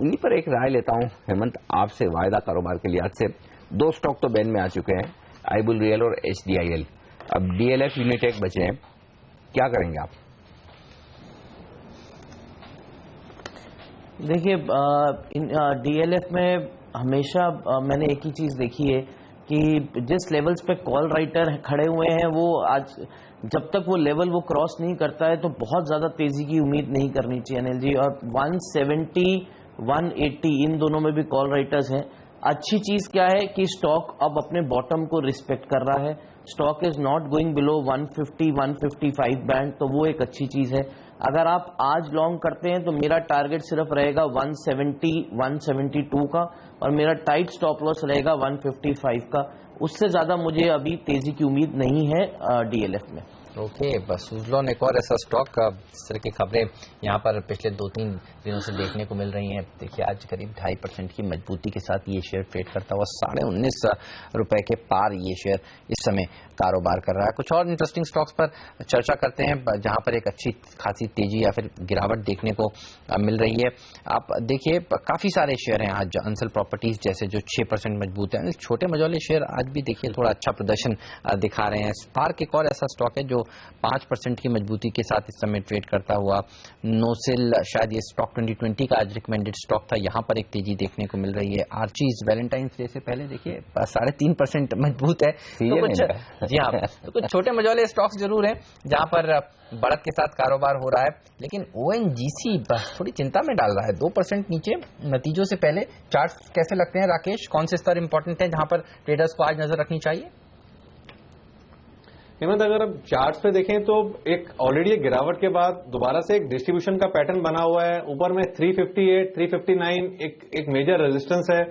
इन्हीं पर एक राय लेता हूं हेमंत आपसे वायदा कारोबार के लिहाज से। 2 स्टॉक तो बैन में आ चुके हैं, आईबुल रियल और HDIL। अब DLF, यूनिटेक बचे हैं, क्या करेंगे आप? देखिए, DLF में हमेशा मैंने एक ही चीज देखी है कि जिस लेवल्स पे कॉल राइटर खड़े हुए हैं वो आज जब तक वो लेवल वो क्रॉस नहीं करता है तो बहुत ज्यादा तेजी की उम्मीद नहीं करनी चाहिए अनिल जी। और 170, 180 इन दोनों में भी कॉल राइटर्स हैं। अच्छी चीज क्या है कि स्टॉक अब अपने बॉटम को रिस्पेक्ट कर रहा है। Stock is not going below 150, 155 band, तो वो एक अच्छी चीज है। अगर आप आज लॉन्ग करते हैं तो मेरा टारगेट सिर्फ रहेगा 170, 172 का और मेरा टाइट स्टॉप लॉस रहेगा 155 का। उससे ज्यादा मुझे अभी तेजी की उम्मीद नहीं है DLF में। ओके, बस सुजलॉन एक और ऐसा स्टॉक। इस तरह की खबरें यहाँ पर पिछले 2-3 दिनों से देखने को मिल रही हैं। देखिए आज करीब 2.5% की मजबूती के साथ ये शेयर ट्रेड करता हुआ 19.5 रुपए के पार ये शेयर इस समय कारोबार कर रहा है। कुछ और इंटरेस्टिंग स्टॉक्स पर चर्चा करते हैं जहां पर एक अच्छी खासी तेजी या फिर गिरावट देखने को मिल रही है। आप देखिए काफी सारे शेयर हैं आज, अंसल प्रॉपर्टीज जैसे जो 6% मजबूत है। छोटे मझौले शेयर आज भी देखिए थोड़ा अच्छा प्रदर्शन दिखा रहे हैं। स्पार्क एक और ऐसा स्टॉक है जो 5% की मजबूती के साथ इस समय ट्रेड करता हुआ। नोसेल शायद ये स्टॉक 2020 का आज रिकमेंडेड स्टॉक था, यहाँ पर एक तेजी देखने को मिल रही है। आर्चीज वैलेंटाइंस डे से पहले देखिए 3.5% मजबूत है। तो कुछ जी हाँ, तो कुछ छोटे मझौले स्टॉक्स जरूर हैं जहां पर बढ़त के साथ कारोबार हो रहा है। लेकिन ONGC थोड़ी चिंता में डाल रहा है, 2% नीचे नतीजों से पहले। चार्ट्स कैसे लगते हैं राकेश, कौन से स्तर इंपॉर्टेंट है जहां पर ट्रेडर्स को आज नजर रखनी चाहिए? हेमंत, अगर आप चार्ट्स पे देखें तो एक ऑलरेडी एक गिरावट के बाद दोबारा से एक डिस्ट्रीब्यूशन का पैटर्न बना हुआ है। ऊपर में 358, 359 एक मेजर रेजिस्टेंस है।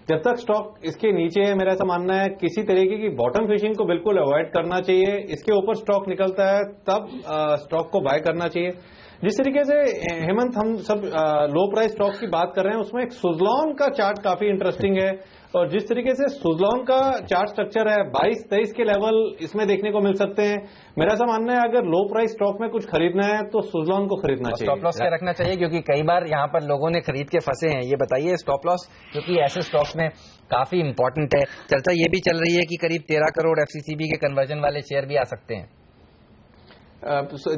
जब तक स्टॉक इसके नीचे है, मेरा ऐसा मानना है किसी तरीके की बॉटम फिशिंग को बिल्कुल अवॉइड करना चाहिए। इसके ऊपर स्टॉक निकलता है तब स्टॉक को बाय करना चाहिए। जिस तरीके से हेमंत हम सब लो प्राइस स्टॉक की बात कर रहे हैं उसमें एक सुजलॉन का चार्ट काफी इंटरेस्टिंग है। और जिस तरीके से सुजलॉन का चार्ट स्ट्रक्चर है 22-23 के लेवल इसमें देखने को मिल सकते हैं। मेरा ऐसा मानना है अगर लो प्राइस स्टॉक में कुछ खरीदना है तो सुजलॉन को खरीदना चाहिए। स्टॉप लॉस क्या रखना चाहिए, क्योंकि कई बार यहाँ पर लोगों ने खरीद के फंसे हैं। ये बताइए स्टॉप लॉस, क्योंकि ऐसे स्टॉक्स में काफी इंपॉर्टेंट है। चर्चा ये भी चल रही है कि करीब 13 करोड़ एफसीसीबी के कन्वर्जन वाले शेयर भी आ सकते हैं।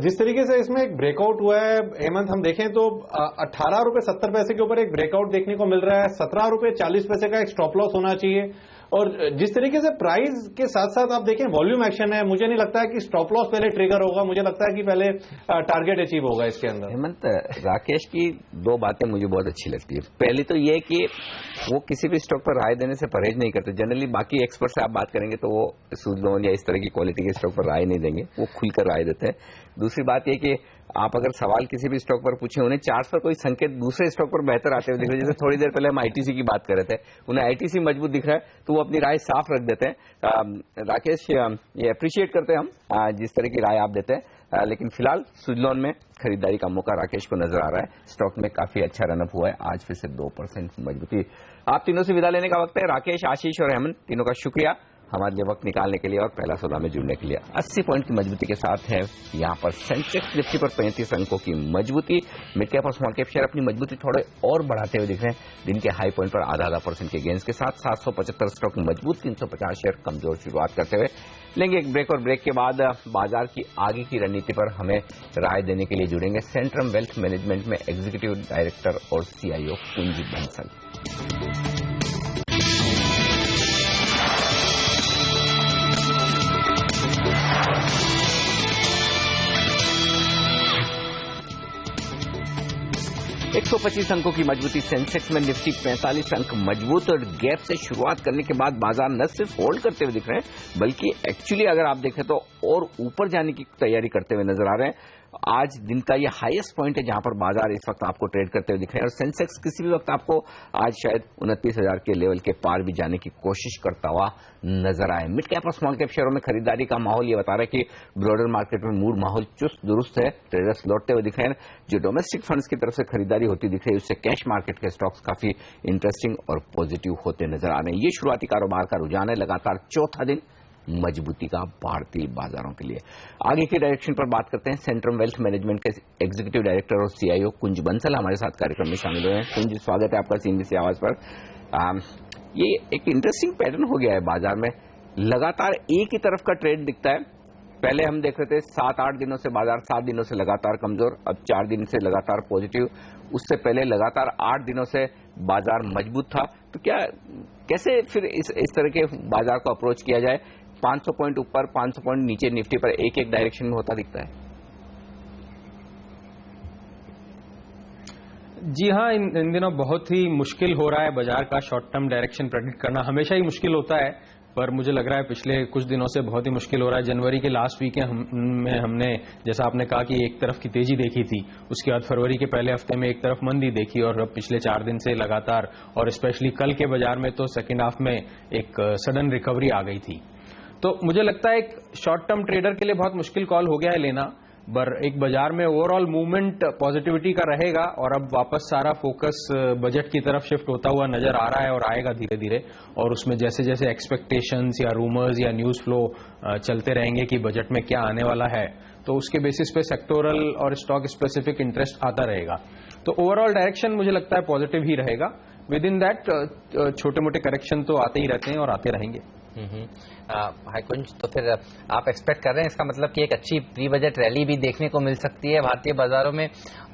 जिस तरीके से इसमें एक ब्रेकआउट हुआ है हेमंत, हम देखें तो 18 रुपए 70 पैसे के ऊपर एक ब्रेकआउट देखने को मिल रहा है। 17 रुपए 40 पैसे का एक स्टॉप लॉस होना चाहिए। और जिस तरीके से प्राइस के साथ साथ आप देखें वॉल्यूम एक्शन है, मुझे नहीं लगता है कि स्टॉप लॉस पहले ट्रिगर होगा, मुझे लगता है कि पहले टारगेट अचीव होगा इसके अंदर। हेमंत, राकेश की दो बातें मुझे बहुत अच्छी लगती है। पहली तो ये कि वो किसी भी स्टॉक पर राय देने से परहेज नहीं करते। जनरली बाकी एक्सपर्ट से आप बात करेंगे तो वो सुजलोन या इस तरह की क्वालिटी के स्टॉक पर राय नहीं देंगे, वो खुलकर राय देते हैं। दूसरी बात यह कि आप अगर सवाल किसी भी स्टॉक पर पूछे, उन्हें चार्ट पर कोई संकेत दूसरे स्टॉक पर बेहतर आते हुए दिख रहे हैं। जैसे थोड़ी देर पहले हम आईटीसी की बात कर रहे थे, उन्हें आईटीसी मजबूत दिख रहा है तो वो अपनी राय साफ रख देते हैं। राकेश, ये अप्रिशिएट करते हैं हम जिस तरह की राय आप देते हैं, लेकिन फिलहाल सुजलोन में खरीदारी का मौका राकेश को नजर आ रहा है। स्टॉक में काफी अच्छा रनअप हुआ है, आज फिर से 2% मजबूती। आप तीनों से विदा लेने का वक्त है। राकेश, आशीष और हेमंत, तीनों का शुक्रिया हमारे लिए वक्त निकालने के लिए और पहला सौदा में जुड़ने के लिए। 80 पॉइंट की मजबूती के साथ है यहाँ पर सेंसेक्स, निफ्टी पर 35 अंकों की मजबूती। मिड कैप और स्मॉल कैप शेयर अपनी मजबूती थोड़े और बढ़ाते हुए दिख रहे हैं। दिन के हाई पॉइंट पर आधा % के गेंस के साथ 775 स्टॉक मजबूत, 350 शेयर कमजोर शुरुआत करते हुए। लेंगे एक ब्रेक और ब्रेक के बाद बाजार की आगे की रणनीति पर हमें राय देने के लिए जुड़ेंगे सेंट्रम वेल्थ मैनेजमेंट में एग्जीक्यूटिव डायरेक्टर और CIO कुंज बंसल। 125 अंकों की मजबूती सेंसेक्स में, निफ्टी 45 अंक मजबूत और गैप से शुरुआत करने के बाद बाजार न सिर्फ होल्ड करते हुए दिख रहे हैं बल्कि एक्चुअली अगर आप देखें तो और ऊपर जाने की तैयारी करते हुए नजर आ रहे हैं। आज दिन का ये हाईएस्ट पॉइंट है जहां पर बाजार इस वक्त आपको ट्रेड करते हुए दिख रहे हैं और सेंसेक्स किसी भी वक्त आपको आज शायद 29,000 के लेवल के पार भी जाने की कोशिश करता हुआ नजर आए। मिड कैप और स्मॉल कैप शेयरों में खरीदारी का माहौल ये बता रहा है कि ब्रॉडर मार्केट में मूड माहौल चुस्त दुरुस्त है, ट्रेडर्स लौटते हुए दिख रहे हैं। जो डोमेस्टिक फंड्स की तरफ से खरीदारी होती दिख रही है उससे कैश मार्केट के स्टॉक्स काफी इंटरेस्टिंग और पॉजिटिव होते नजर आ रहे हैं। ये शुरुआती कारोबार का रुझान है, लगातार चौथा दिन मजबूती का भारतीय बाजारों के लिए। आगे के डायरेक्शन पर बात करते हैं। सेंट्रम वेल्थ मैनेजमेंट के एग्जीक्यूटिव डायरेक्टर और CIO कुंज बंसल हमारे साथ कार्यक्रम में शामिल हुए हैं। कुंज, स्वागत है आपका CNBC आवाज पर। ये एक इंटरेस्टिंग पैटर्न हो गया है बाजार में, लगातार एक ही तरफ का ट्रेड दिखता है। पहले हम देख रहे थे 7-8 दिनों से बाजार 7 दिनों से लगातार कमजोर, अब 4 दिन से लगातार पॉजिटिव, उससे पहले लगातार 8 दिनों से बाजार मजबूत था। तो क्या कैसे फिर इस तरह के बाजार को अप्रोच किया जाए? 500 पॉइंट ऊपर 500 पॉइंट नीचे निफ्टी पर एक एक डायरेक्शन में होता दिखता है। जी हाँ, इन दिनों बहुत ही मुश्किल हो रहा है बाजार का शॉर्ट टर्म डायरेक्शन प्रेडिक्ट करना। हमेशा ही मुश्किल होता है पर मुझे लग रहा है पिछले कुछ दिनों से बहुत ही मुश्किल हो रहा है। जनवरी के लास्ट वीक में हमने, जैसा आपने कहा कि एक तरफ की तेजी देखी थी, उसके बाद फरवरी के पहले हफ्ते में एक तरफ मंदी देखी और अब पिछले 4 दिन से लगातार, और स्पेशली कल के बाजार में तो सेकेंड हाफ में एक सडन रिकवरी आ गई थी। तो मुझे लगता है एक शॉर्ट टर्म ट्रेडर के लिए बहुत मुश्किल कॉल हो गया है लेना, पर एक बाजार में ओवरऑल मूवमेंट पॉजिटिविटी का रहेगा और अब वापस सारा फोकस बजट की तरफ शिफ्ट होता हुआ नजर आ रहा है और आएगा धीरे धीरे। और उसमें जैसे जैसे एक्सपेक्टेशंस या रूमर्स या न्यूज फ्लो चलते रहेंगे कि बजट में क्या आने वाला है, तो उसके बेसिस पे सेक्टोरल और स्टॉक स्पेसिफिक इंटरेस्ट आता रहेगा। तो ओवरऑल डायरेक्शन मुझे लगता है पॉजिटिव ही रहेगा। विद इन दैट छोटे मोटे करेक्शन तो आते ही रहते हैं और आते रहेंगे। हाई कुंज, तो फिर आप एक्सपेक्ट कर रहे हैं इसका मतलब कि एक अच्छी प्री बजट रैली भी देखने को मिल सकती है भारतीय बाजारों में?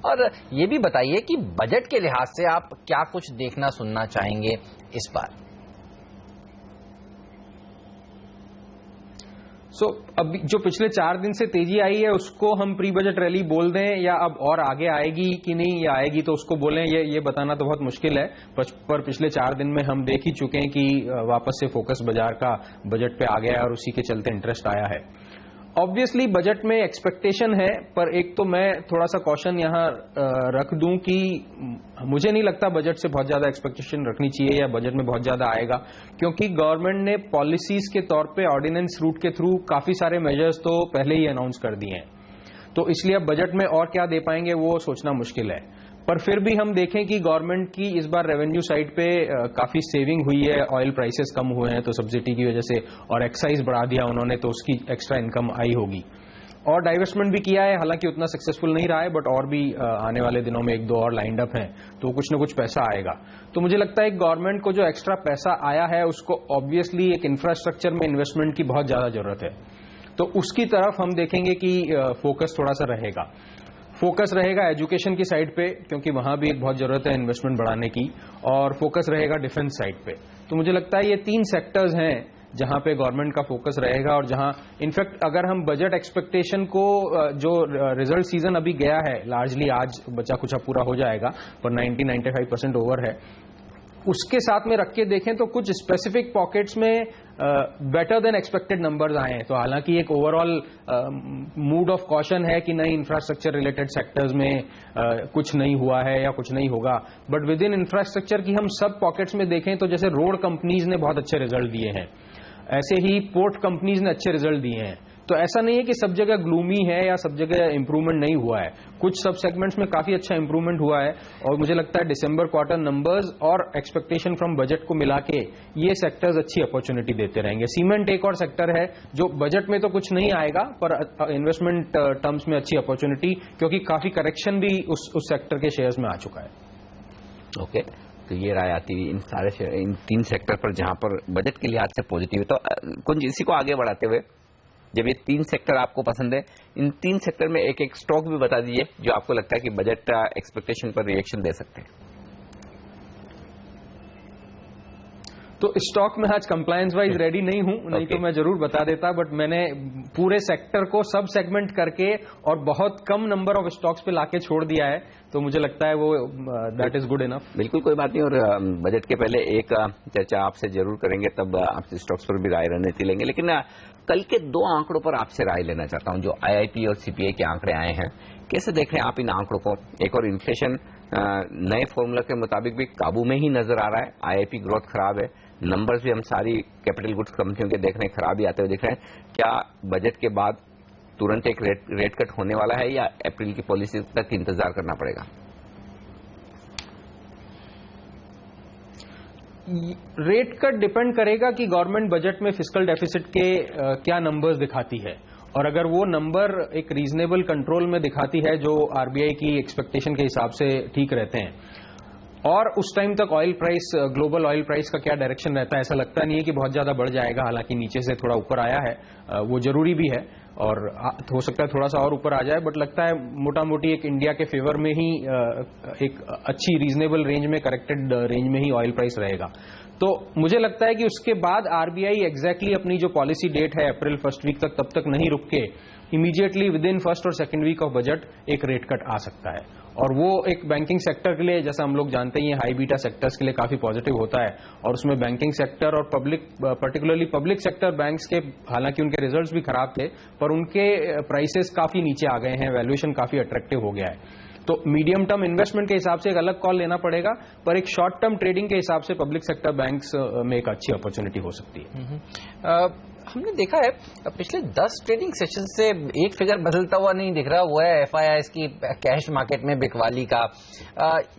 और ये भी बताइए कि बजट के लिहाज से आप क्या कुछ देखना सुनना चाहेंगे इस बार? अब जो पिछले 4 दिन से तेजी आई है उसको हम प्री बजट रैली बोल दें या अब और आगे आएगी कि नहीं, या आएगी तो उसको बोलें, ये बताना तो बहुत मुश्किल है। पर पिछले 4 दिन में हम देख ही चुके हैं कि वापस से फोकस बाजार का बजट पे आ गया है और उसी के चलते इंटरेस्ट आया है। ऑब्वियसली बजट में एक्सपेक्टेशन है, पर एक तो मैं थोड़ा सा कॉशन यहां रख दूं कि मुझे नहीं लगता बजट से बहुत ज्यादा एक्सपेक्टेशन रखनी चाहिए या बजट में बहुत ज्यादा आएगा, क्योंकि गवर्नमेंट ने पॉलिसीज के तौर पे ऑर्डिनेंस रूट के थ्रू काफी सारे मेजर्स तो पहले ही अनाउंस कर दिए हैं। तो इसलिए अब बजट में और क्या दे पाएंगे वो सोचना मुश्किल है। पर फिर भी हम देखें कि गवर्नमेंट की इस बार रेवेन्यू साइड पे काफी सेविंग हुई है, ऑयल प्राइसेस कम हुए हैं तो सब्सिडी की वजह से, और एक्साइज बढ़ा दिया उन्होंने तो उसकी एक्स्ट्रा इनकम आई होगी। और डाइवेस्टमेंट भी किया है, हालांकि उतना सक्सेसफुल नहीं रहा है, बट और भी आने वाले दिनों में 1-2 और लाइंड अप हैं, तो कुछ न कुछ पैसा आएगा। तो मुझे लगता है गवर्नमेंट को जो एक्स्ट्रा पैसा आया है उसको ऑब्वियसली एक इंफ्रास्ट्रक्चर में इन्वेस्टमेंट की बहुत ज्यादा जरूरत है, तो उसकी तरफ हम देखेंगे कि फोकस थोड़ा सा रहेगा। फोकस रहेगा एजुकेशन की साइड पे, क्योंकि वहां भी एक बहुत जरूरत है इन्वेस्टमेंट बढ़ाने की, और फोकस रहेगा डिफेंस साइड पे। तो मुझे लगता है ये 3 सेक्टर्स हैं जहां पे गवर्नमेंट का फोकस रहेगा, और जहां इनफैक्ट अगर हम बजट एक्सपेक्टेशन को, जो रिजल्ट सीजन अभी गया है लार्जली आज बचा कुछ पूरा हो जाएगा, पर 90-95% ओवर है, उसके साथ में रख के देखें तो कुछ स्पेसिफिक पॉकेट्स में बेटर देन एक्सपेक्टेड नंबर्स आए हैं। तो हालांकि एक ओवरऑल मूड ऑफ कॉशन है कि नई इंफ्रास्ट्रक्चर रिलेटेड सेक्टर्स में कुछ नहीं हुआ है या कुछ नहीं होगा, बट विद इन इंफ्रास्ट्रक्चर की हम सब पॉकेट्स में देखें तो जैसे रोड कंपनीज ने बहुत अच्छे रिजल्ट दिए हैं, ऐसे ही पोर्ट कंपनीज ने अच्छे रिजल्ट दिए हैं। तो ऐसा नहीं है कि सब जगह ग्लूमी है या सब जगह इंप्रूवमेंट नहीं हुआ है, कुछ सब सेगमेंट्स में काफी अच्छा इंप्रूवमेंट हुआ है, और मुझे लगता है दिसंबर क्वार्टर नंबर्स और एक्सपेक्टेशन फ्रॉम बजट को मिला के ये सेक्टर्स अच्छी अपॉर्चुनिटी देते रहेंगे। सीमेंट एक और सेक्टर है जो बजट में तो कुछ नहीं आएगा, पर इन्वेस्टमेंट टर्म्स में अच्छी अपॉर्चुनिटी, क्योंकि काफी करेक्शन भी उस सेक्टर के शेयर्स में आ चुका है। ओके, तो ये राय आती है इन 3 सेक्टर पर जहां पर बजट के लिहाज से पॉजिटिव है। तो कुछ इसी को आगे बढ़ाते हुए, जब ये 3 सेक्टर आपको पसंद है, इन 3 सेक्टर में एक स्टॉक भी बता दीजिए जो आपको लगता है कि बजट एक्सपेक्टेशन पर रिएक्शन दे सकते हैं। तो स्टॉक में आज कंप्लायंस वाइज रेडी नहीं हूं, नहीं तो मैं जरूर बता देता, बट मैंने पूरे सेक्टर को सब सेगमेंट करके और बहुत कम नंबर ऑफ स्टॉक्स पे लाके छोड़ दिया है, तो मुझे लगता है वो दैट इज गुड इनफ। बिल्कुल, कोई बात नहीं, और बजट के पहले एक चर्चा आपसे जरूर करेंगे, तब आपसे स्टॉक्स पर भी राय रणनीति लेंगे। लेकिन कल के 2 आंकड़ों पर आपसे राय लेना चाहता हूं, जो IIP और CPI के आंकड़े आए हैं, कैसे देख रहे हैं आप इन आंकड़ों को? एक और इन्फ्लेशन नए फॉर्मूला के मुताबिक भी काबू में ही नजर आ रहा है, IIP ग्रोथ खराब है, नंबर्स भी हम सारी कैपिटल गुड्स कंपनियों के देख रहे हैं खराब ही आते हुए दिख रहे हैं। क्या बजट के बाद तुरंत एक रेट कट होने वाला है या अप्रैल की पॉलिसी तक इंतजार करना पड़ेगा? रेट कट डिपेंड करेगा कि गवर्नमेंट बजट में फिस्कल डेफिसिट के क्या नंबर्स दिखाती है, और अगर वो नंबर एक रीजनेबल कंट्रोल में दिखाती है जो RBI की एक्सपेक्टेशन के हिसाब से ठीक रहते हैं, और उस टाइम तक oil price, global oil price का क्या डायरेक्शन रहता है, ऐसा लगता नहीं है कि बहुत ज्यादा बढ़ जाएगा, हालांकि नीचे से थोड़ा ऊपर आया है, वो जरूरी भी है, और हो सकता है थोड़ा सा और ऊपर आ जाए, बट लगता है मोटा मोटी एक इंडिया के फेवर में ही एक अच्छी रीजनेबल रेंज में, करेक्टेड रेंज में ही ऑयल प्राइस रहेगा। तो मुझे लगता है कि उसके बाद RBI एग्जैक्टली अपनी जो पॉलिसी डेट है अप्रैल 1st वीक तक, तब तक नहीं रुक के इमीडिएटली विद इन 1st और 2nd वीक ऑफ बजट एक रेट कट आ सकता है, और वो एक बैंकिंग सेक्टर के लिए, जैसा हम लोग जानते हैं, ये हाई बीटा सेक्टर्स के लिए काफी पॉजिटिव होता है, और उसमें बैंकिंग सेक्टर और public, particularly public sector banks के, हालांकि उनके रिजल्ट्स भी खराब थे, पर उनके प्राइसेस काफी नीचे आ गए हैं, वैल्यूएशन काफी अट्रैक्टिव हो गया है। तो मीडियम टर्म इन्वेस्टमेंट के हिसाब से एक अलग कॉल लेना पड़ेगा, पर एक शॉर्ट टर्म ट्रेडिंग के हिसाब से पब्लिक सेक्टर बैंक्स में एक अच्छी अपॉर्चुनिटी हो सकती है। हमने देखा है पिछले 10 ट्रेडिंग सेशन से एक फिगर बदलता हुआ नहीं दिख रहा, वो है FIIs की कैश मार्केट में बिकवाली का।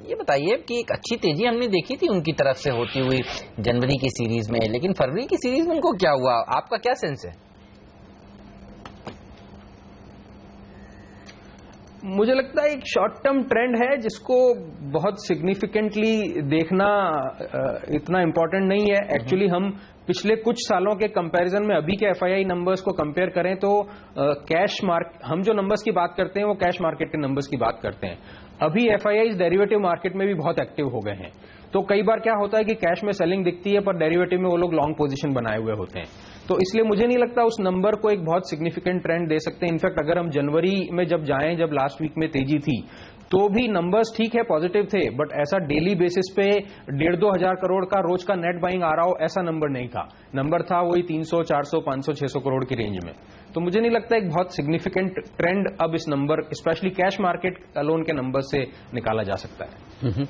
ये बताइए कि एक अच्छी तेजी हमने देखी थी उनकी तरफ से होती हुई जनवरी की सीरीज में, लेकिन फरवरी की सीरीज में उनको क्या हुआ, आपका क्या सेंस है? मुझे लगता है एक शॉर्ट टर्म ट्रेंड है जिसको बहुत सिग्निफिकेंटली देखना इतना इंपॉर्टेंट नहीं है। एक्चुअली हम पिछले कुछ सालों के कंपैरिजन में अभी के FII नंबर्स को कंपेयर करें तो कैश मार्केट, हम जो नंबर्स की बात करते हैं वो कैश मार्केट के नंबर्स की बात करते हैं। अभी FIIs डेरिवेटिव मार्केट में भी बहुत एक्टिव हो गए हैं, तो कई बार क्या होता है कि कैश में सेलिंग दिखती है पर डेरिवेटिव में वो लोग लॉन्ग पोजीशन बनाए हुए होते हैं, तो इसलिए मुझे नहीं लगता उस नंबर को एक बहुत सिग्निफिकेंट ट्रेंड दे सकते हैं। इनफैक्ट अगर हम जनवरी में जब जाएं, जब लास्ट वीक में तेजी थी, तो भी नंबर्स ठीक है, पॉजिटिव थे, बट ऐसा डेली बेसिस पे 1.5-2 हजार करोड़ का रोज का नेट बाइंग आ रहा हो ऐसा नंबर नहीं था। नंबर था वही 300, 400, 500, 600 करोड़ की रेंज में। तो मुझे नहीं लगता एक बहुत सिग्निफिकेंट ट्रेंड अब इस number, specially cash market alone के नंबर से निकाला जा सकता है।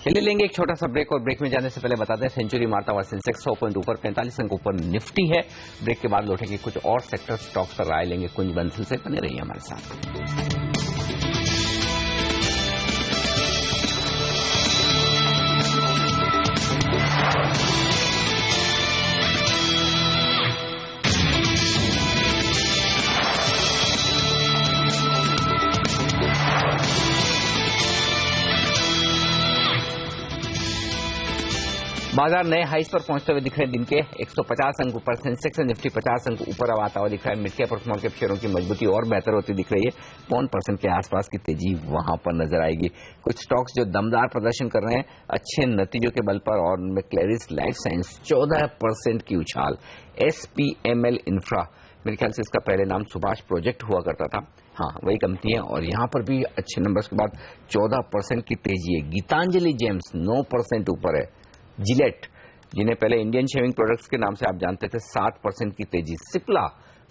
चलिए लेंगे एक छोटा सा ब्रेक, और ब्रेक में जाने से पहले बताते हैं सेंचुरी मारता हुआ सेंसेक्स 100 पॉइंट ऊपर 45 अंक ऊपर निफ्टी है। ब्रेक के बाद लौटेंगे, कुछ और सेक्टर स्टॉक्स पर राय लेंगे। कुंज बंसल से बने रहिए हमारे साथ। बाजार नए हाइस पर पहुंचते हुए दिख रहे हैं। दिन के 150 अंक ऊपर, सेंसेक्स और निफ्टी 50 अंक ऊपर अब आता हुआ दिख रहा है। मिड कैप और स्मॉल कैप शेयरों की मजबूती और बेहतर होती दिख रही है। 1% के आसपास की तेजी वहां पर नजर आएगी। कुछ स्टॉक्स जो दमदार प्रदर्शन कर रहे हैं अच्छे नतीजों के बल पर, और उनमें क्लेरिस लाइफ साइंस 14% की उछाल, SPML इंफ्रा, मेरे ख्याल से इसका पहले नाम सुभाष प्रोजेक्ट हुआ करता था, हाँ वही कंपनी है, और यहां पर भी अच्छे नंबर्स के बाद 14% की तेजी है। गीतांजलि जेम्स 9% ऊपर है। जिलेट, जिन्हें पहले इंडियन शेविंग प्रोडक्ट्स के नाम से आप जानते थे, 7% की तेजी। सिप्ला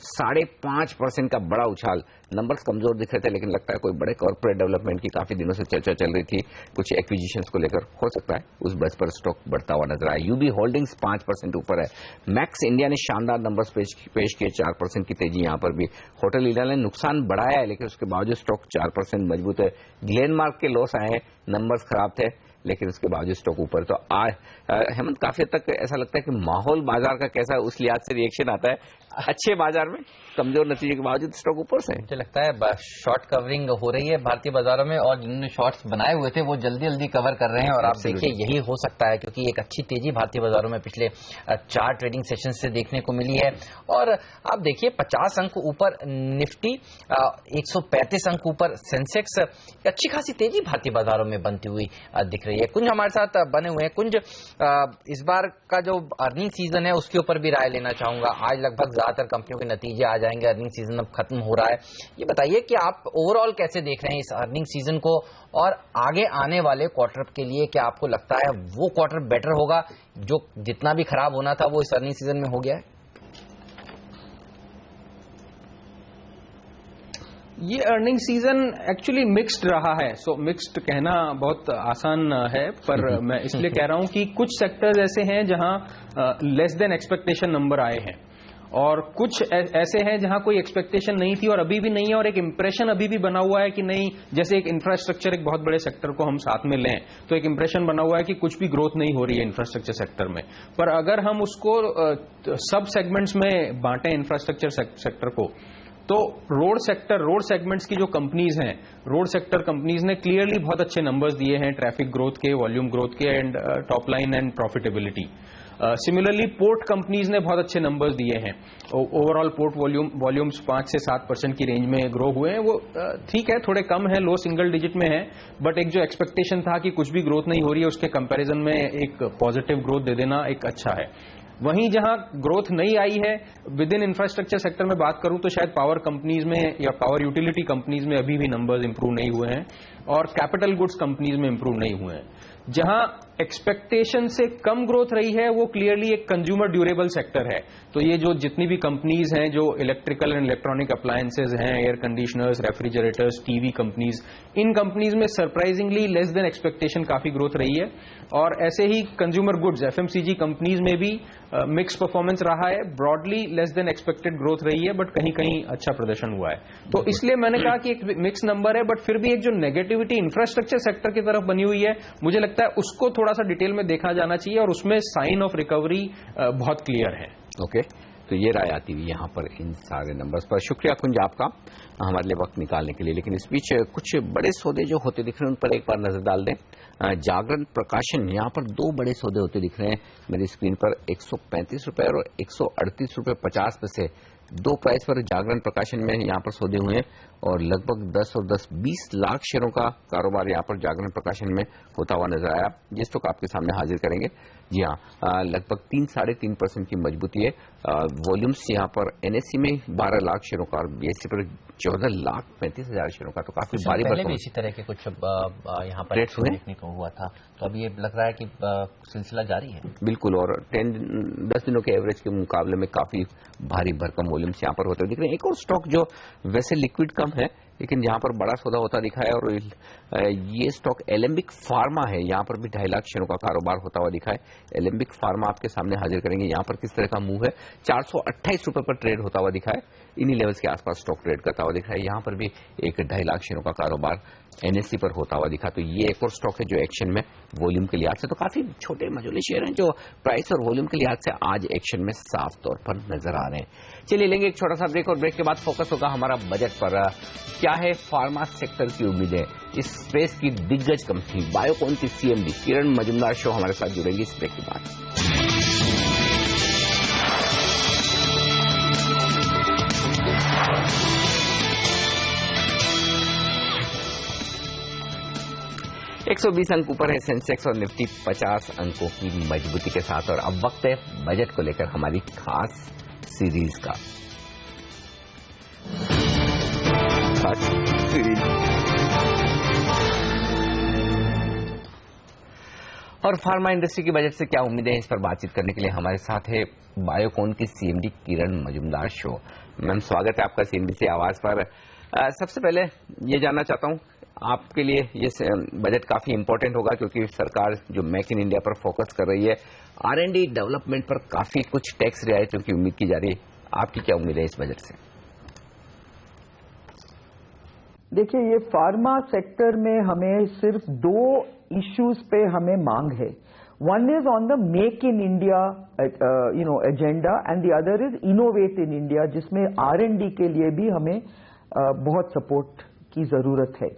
5.5% का बड़ा उछाल। नंबर्स कमजोर दिख रहे थे, लेकिन लगता है कोई बड़े कॉर्पोरेट डेवलपमेंट की काफी दिनों से चर्चा चल रही थी, कुछ एक्विजिशंस को लेकर, हो सकता है उस बेस पर स्टॉक बढ़ता हुआ नजर आया। यूबी होल्डिंग्स 5% ऊपर है। मैक्स इंडिया ने शानदार नंबर्स पेश किए, 4% की तेजी यहां पर भी। होटल इंडिया ने नुकसान बढ़ाया है, लेकिन उसके बावजूद स्टॉक 4% मजबूत है। ग्लेनमार्क के लॉस आए हैं, नंबर्स खराब थे, लेकिन उसके बावजूद स्टॉक ऊपर। तो हेमंत, काफी हद तक ऐसा लगता है कि माहौल बाजार का कैसा है उस लिहाज से रिएक्शन आता है अच्छे बाजार में, कमजोर नतीजे के बावजूद स्टॉक ऊपर से। मुझे लगता है शॉर्ट कवरिंग हो रही है भारतीय बाजारों में, और जिन्होंने शॉर्ट्स बनाए हुए थे वो जल्दी जल्दी कवर कर रहे हैं। और आप देखिए यही हो सकता है, क्योंकि एक अच्छी तेजी भारतीय बाजारों में पिछले 4 ट्रेडिंग सेशन से देखने को मिली है। और आप देखिए 50 अंक ऊपर निफ्टी, 135 अंक ऊपर सेंसेक्स, अच्छी खासी तेजी भारतीय बाजारों में बनती हुई दिख रही है। कुंज हमारे साथ बने हुए हैं। कुंज, इस बार का जो अर्निंग सीजन है उसके ऊपर भी राय लेना चाहूंगा। आज लगभग ज्यादातर कंपनियों के नतीजे आ जाएंगे, अर्निंग सीजन अब खत्म हो रहा है। ये बताइए कि आप ओवरऑल कैसे देख रहे हैं इस अर्निंग सीजन को, और आगे आने वाले क्वार्टर के लिए क्या आपको लगता है वो क्वार्टर बेटर होगा, जो जितना भी खराब होना था वो इस अर्निंग सीजन में हो गया है? ये अर्निंग सीजन एक्चुअली मिक्स्ड रहा है। सो मिक्स्ड कहना बहुत आसान है, पर मैं इसलिए कह रहा हूं कि कुछ सेक्टर्स ऐसे हैं जहां लेस देन एक्सपेक्टेशन नंबर आए हैं, और कुछ ऐसे हैं जहां कोई एक्सपेक्टेशन नहीं थी और अभी भी नहीं है, और एक इंप्रेशन अभी भी बना हुआ है कि नहीं, जैसे एक इंफ्रास्ट्रक्चर, एक बहुत बड़े सेक्टर को हम साथ में लें तो एक इंप्रेशन बना हुआ है कि कुछ भी ग्रोथ नहीं हो रही है इंफ्रास्ट्रक्चर सेक्टर में। पर अगर हम उसको सब सेगमेंट्स में बांटें इंफ्रास्ट्रक्चर सेक्टर को, तो रोड सेगमेंट्स की जो कंपनीज हैं, रोड सेक्टर कंपनीज ने क्लियरली बहुत अच्छे नंबर्स दिए हैं, ट्रैफिक ग्रोथ के, वॉल्यूम ग्रोथ के, and top line and profitability. Similarly port companies ने बहुत अच्छे नंबर्स दिए हैं। ओवरऑल पोर्ट वॉल्यूम्स 5 से 7% की रेंज में ग्रो हुए हैं। वो ठीक है, थोड़े कम है, लो सिंगल डिजिट में है, बट एक जो एक्सपेक्टेशन था कि कुछ भी ग्रोथ नहीं हो रही है, उसके कंपैरिजन में एक पॉजिटिव ग्रोथ दे देना एक अच्छा है। वहीं जहां ग्रोथ नहीं आई है विद इन इंफ्रास्ट्रक्चर सेक्टर में बात करूं तो शायद पावर कंपनीज में या पावर यूटिलिटी कंपनीज में अभी भी नंबर्स इंप्रूव नहीं हुए हैं, और कैपिटल गुड्स कंपनीज में इंप्रूव नहीं हुए हैं। जहां एक्सपेक्टेशन से कम ग्रोथ रही है वो क्लियरली एक कंज्यूमर ड्यूरेबल सेक्टर है। तो ये जो जितनी भी कंपनीज हैं जो इलेक्ट्रिकल एंड इलेक्ट्रॉनिक अप्लायंसेज हैं, air conditioners, refrigerators, TV companies, इन कंपनीज में सरप्राइजिंगली लेस देन एक्सपेक्टेशन काफी ग्रोथ रही है। और ऐसे ही कंज्यूमर गुड्स FMCG कंपनीज में भी मिक्स परफॉर्मेंस रहा है, broadly less than expected growth रही है, बट कहीं कहीं अच्छा प्रदर्शन हुआ है। तो इसलिए मैंने कहा कि एक मिक्स नंबर है, बट फिर भी एक जो नेगेटिविटी इंफ्रास्ट्रक्चर सेक्टर की तरफ बनी हुई है, मुझे लगता है उसको थोड़ा सा डिटेल में देखा जाना चाहिए, और उसमें साइन ऑफ रिकवरी बहुत क्लियर है। ओके, तो ये राय आती हुई यहाँ पर इन सारे नंबर्स पर। शुक्रिया कुंज आपका हमारे लिए वक्त निकालने के लिए। लेकिन इस बीच कुछ बड़े सौदे जो होते दिख रहे हैं उन पर एक बार नजर डाल दें। जागरण प्रकाशन, यहाँ पर 2 बड़े सौदे होते दिख रहे हैं मेरी स्क्रीन पर, 135 रुपए और 138 रुपए 50 पैसे, 2 प्राइस पर जागरण प्रकाशन में यहाँ पर सौदे हुए हैं, और लगभग 10 और 20 लाख शेयरों का कारोबार यहाँ पर जागरण प्रकाशन में होता हुआ नजर आया, जिस तो आपके सामने हाजिर करेंगे। जी हाँ, लगभग 3-3.5% की मजबूती है। वॉल्यूम्स यहाँ पर NSE में 12 लाख शेयरों का और BSE पर 14,35,000 शेयरों का, तो काफी भारी पहले भी इसी तरह के कुछ यहाँ पर देखने को हुआ था, तो अब ये लग रहा है कि सिलसिला जारी है। बिल्कुल, और 10 दिनों के एवरेज के मुकाबले में काफी भारी भरकम वॉल्यूम्स यहाँ पर होते दिख रहे हैं। एक और स्टॉक जो वैसे लिक्विड कम है लेकिन यहाँ पर बड़ा सौदा होता दिखा है, और ये स्टॉक एलेम्बिक फार्मा है। यहाँ पर भी 2.5 लाख शेयरों का कारोबार होता हुआ दिखा है। एलेम्बिक फार्मा आपके सामने हाजिर करेंगे। यहाँ पर किस तरह का मूव है, 428 रुपए पर ट्रेड होता हुआ दिखा है, इन्हीं लेवल्स के आसपास स्टॉक ट्रेड करता हुआ दिखा है। यहाँ पर भी एक 2.5 लाख शेयरों का कारोबार NSE पर होता हुआ दिखा। तो ये एक और स्टॉक है जो एक्शन में वॉल्यूम के लिहाज से तो काफी छोटे मझोले शेयर हैं, जो प्राइस और वॉल्यूम के लिहाज से आज एक्शन में साफ तौर पर नजर आ रहे हैं। चलिए लेंगे एक छोटा सा ब्रेक, और ब्रेक के बाद फोकस होगा हमारा बजट पर। क्या है फार्मा सेक्टर की उम्मीदें? इस स्पेस की दिग्गज कंपनी बायोकॉन की सीएमडी किरण मजूमदार शो हमारे साथ जुड़ेंगी इस ब्रेक के बाद। $120 अंक ऊपर है सेंसेक्स और निफ्टी 50 अंकों की मजबूती के साथ। और अब वक्त है बजट को लेकर हमारी खास सीरीज का। और फार्मा इंडस्ट्री की बजट से क्या उम्मीदें हैं, इस पर बातचीत करने के लिए हमारे साथ है बायोकॉन की सीएमडी किरण मजूमदार शो। मैम, स्वागत है आपका सीएनबीसी आवाज पर। सबसे पहले ये जानना चाहता हूं, आपके लिए ये बजट काफी इंपॉर्टेंट होगा क्योंकि सरकार जो मेक इन इंडिया पर फोकस कर रही है, R&D डेवलपमेंट पर काफी कुछ टैक्स रियायतों की उम्मीद की जा रही है। आपकी क्या उम्मीद है इस बजट से? देखिए, ये फार्मा सेक्टर में हमें सिर्फ 2 इश्यूज पे हमें मांग है। One is on the make in India agenda and the other is innovate in India, जिसमें R&D के लिए भी हमें बहुत सपोर्ट की जरूरत है।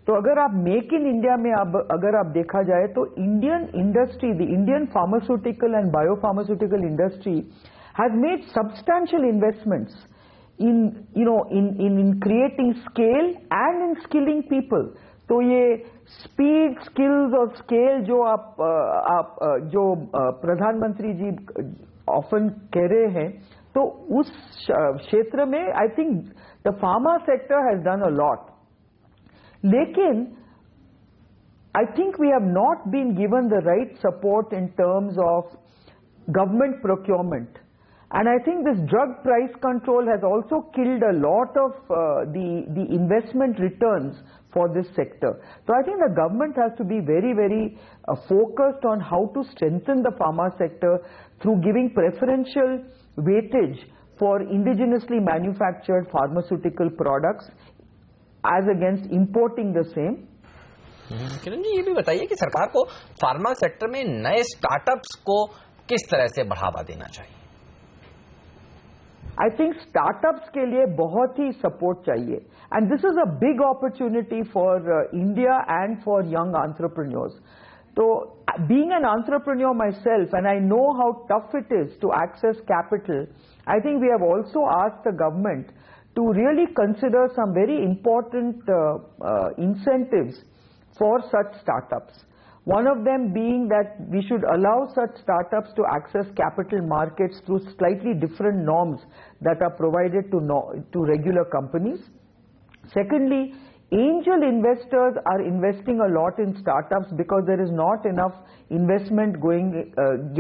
तो अगर आप मेक इन इंडिया में अगर आप देखा जाए तो Indian industry, the Indian pharmaceutical and biopharmaceutical industry has made substantial investments in creating scale and in skilling people. तो ये स्पीड, स्किल्स और स्केल जो जो प्रधानमंत्री जी ऑफन कह रहे हैं, तो उस क्षेत्र में I think the pharma sector has done a lot. लेकिन I think we have not been given the right support in terms of government procurement. And I think this drug price control has also killed a lot of the investment returns for this sector. So I think the government has to be very, very focused on how to strengthen the pharma sector through giving preferential weightage for indigenously manufactured pharmaceutical products as against importing the same. Kiran ji, ये भी बताइए कि सरकार को pharma sector में नए startups को किस तरह से बढ़ावा देना चाहिए? I think startups के लिए बहुत ही support चाहिए, and this is a big opportunity for India and for young entrepreneurs. So, being an entrepreneur myself, and I know how tough it is to access capital, I think we have also asked the government to really consider some very important incentives for such startups. One of them being that we should allow such startups to access capital markets through slightly different norms that are provided to regular companies. Secondly, angel investors are investing a lot in startups because there is not enough investment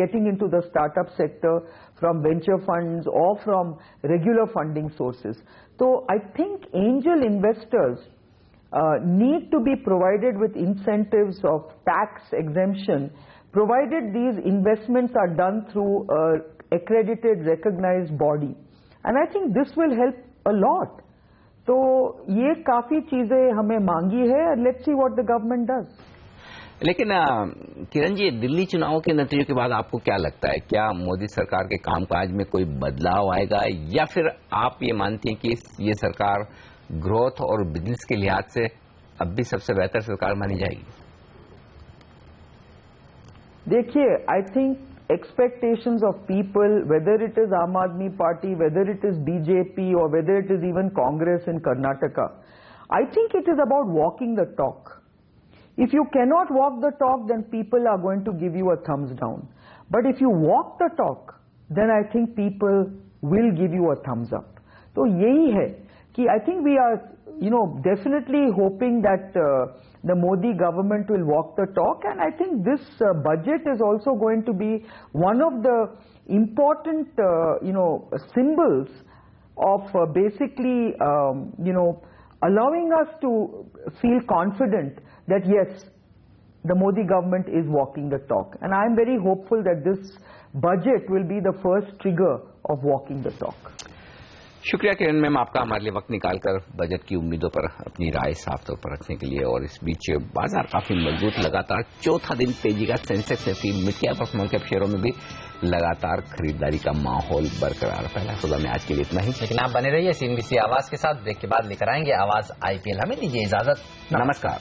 getting into the startup sector from venture funds or from regular funding sources. So I think angel investors need to be provided with incentives of tax exemption, provided these investments are done through an accredited, recognized body. And I think this will help a lot. So, ये काफी चीजें हमें मांगी है, and let's see what the government does. लेकिन किरण जी, दिल्ली चुनाव के नतीजों के बाद आपको क्या लगता है, क्या मोदी सरकार के कामकाज में कोई बदलाव आएगा, या फिर आप ये मानती हैं कि ये सरकार ग्रोथ और बिजनेस के लिहाज से अब भी सबसे बेहतर सरकार मानी जाएगी? देखिए, I think expectations of people, whether it is Aam Aadmi Party, whether it is BJP, or whether it is even Congress in Karnataka, I think it is about walking the talk. If you cannot walk the talk, then people are going to give you a thumbs down. But if you walk the talk, then I think people will give you a thumbs up. So यही है कि I think we are, definitely hoping that the Modi government will walk the talk, and I think this budget is also going to be one of the important, symbols of basically, allowing us to feel confident that yes, the Modi government is walking the talk, and I am very hopeful that this budget will be the first trigger of walking the talk. शुक्रिया किरण ma'am, आपका हमारे लिए वक्त निकालकर budget की उम्मीदों पर अपनी राय साफ तौर पर रखने के लिए। और इस बीच बाजार काफी मजबूत, लगातार चौथा दिन तेजी का सेंसेक्स निफ्टी मिड कैप और स्मॉल कैप शेयरों में भी लगातार खरीदारी का माहौल बरकरार। पहला सौदा में आज के लिए इतना ही, लेकिन आप बने रहिए CNBC आवाज के साथ। ब्रेक के बाद लेकर आएंगे आवाज IPL। हमें दीजिए इजाजत, नमस्कार।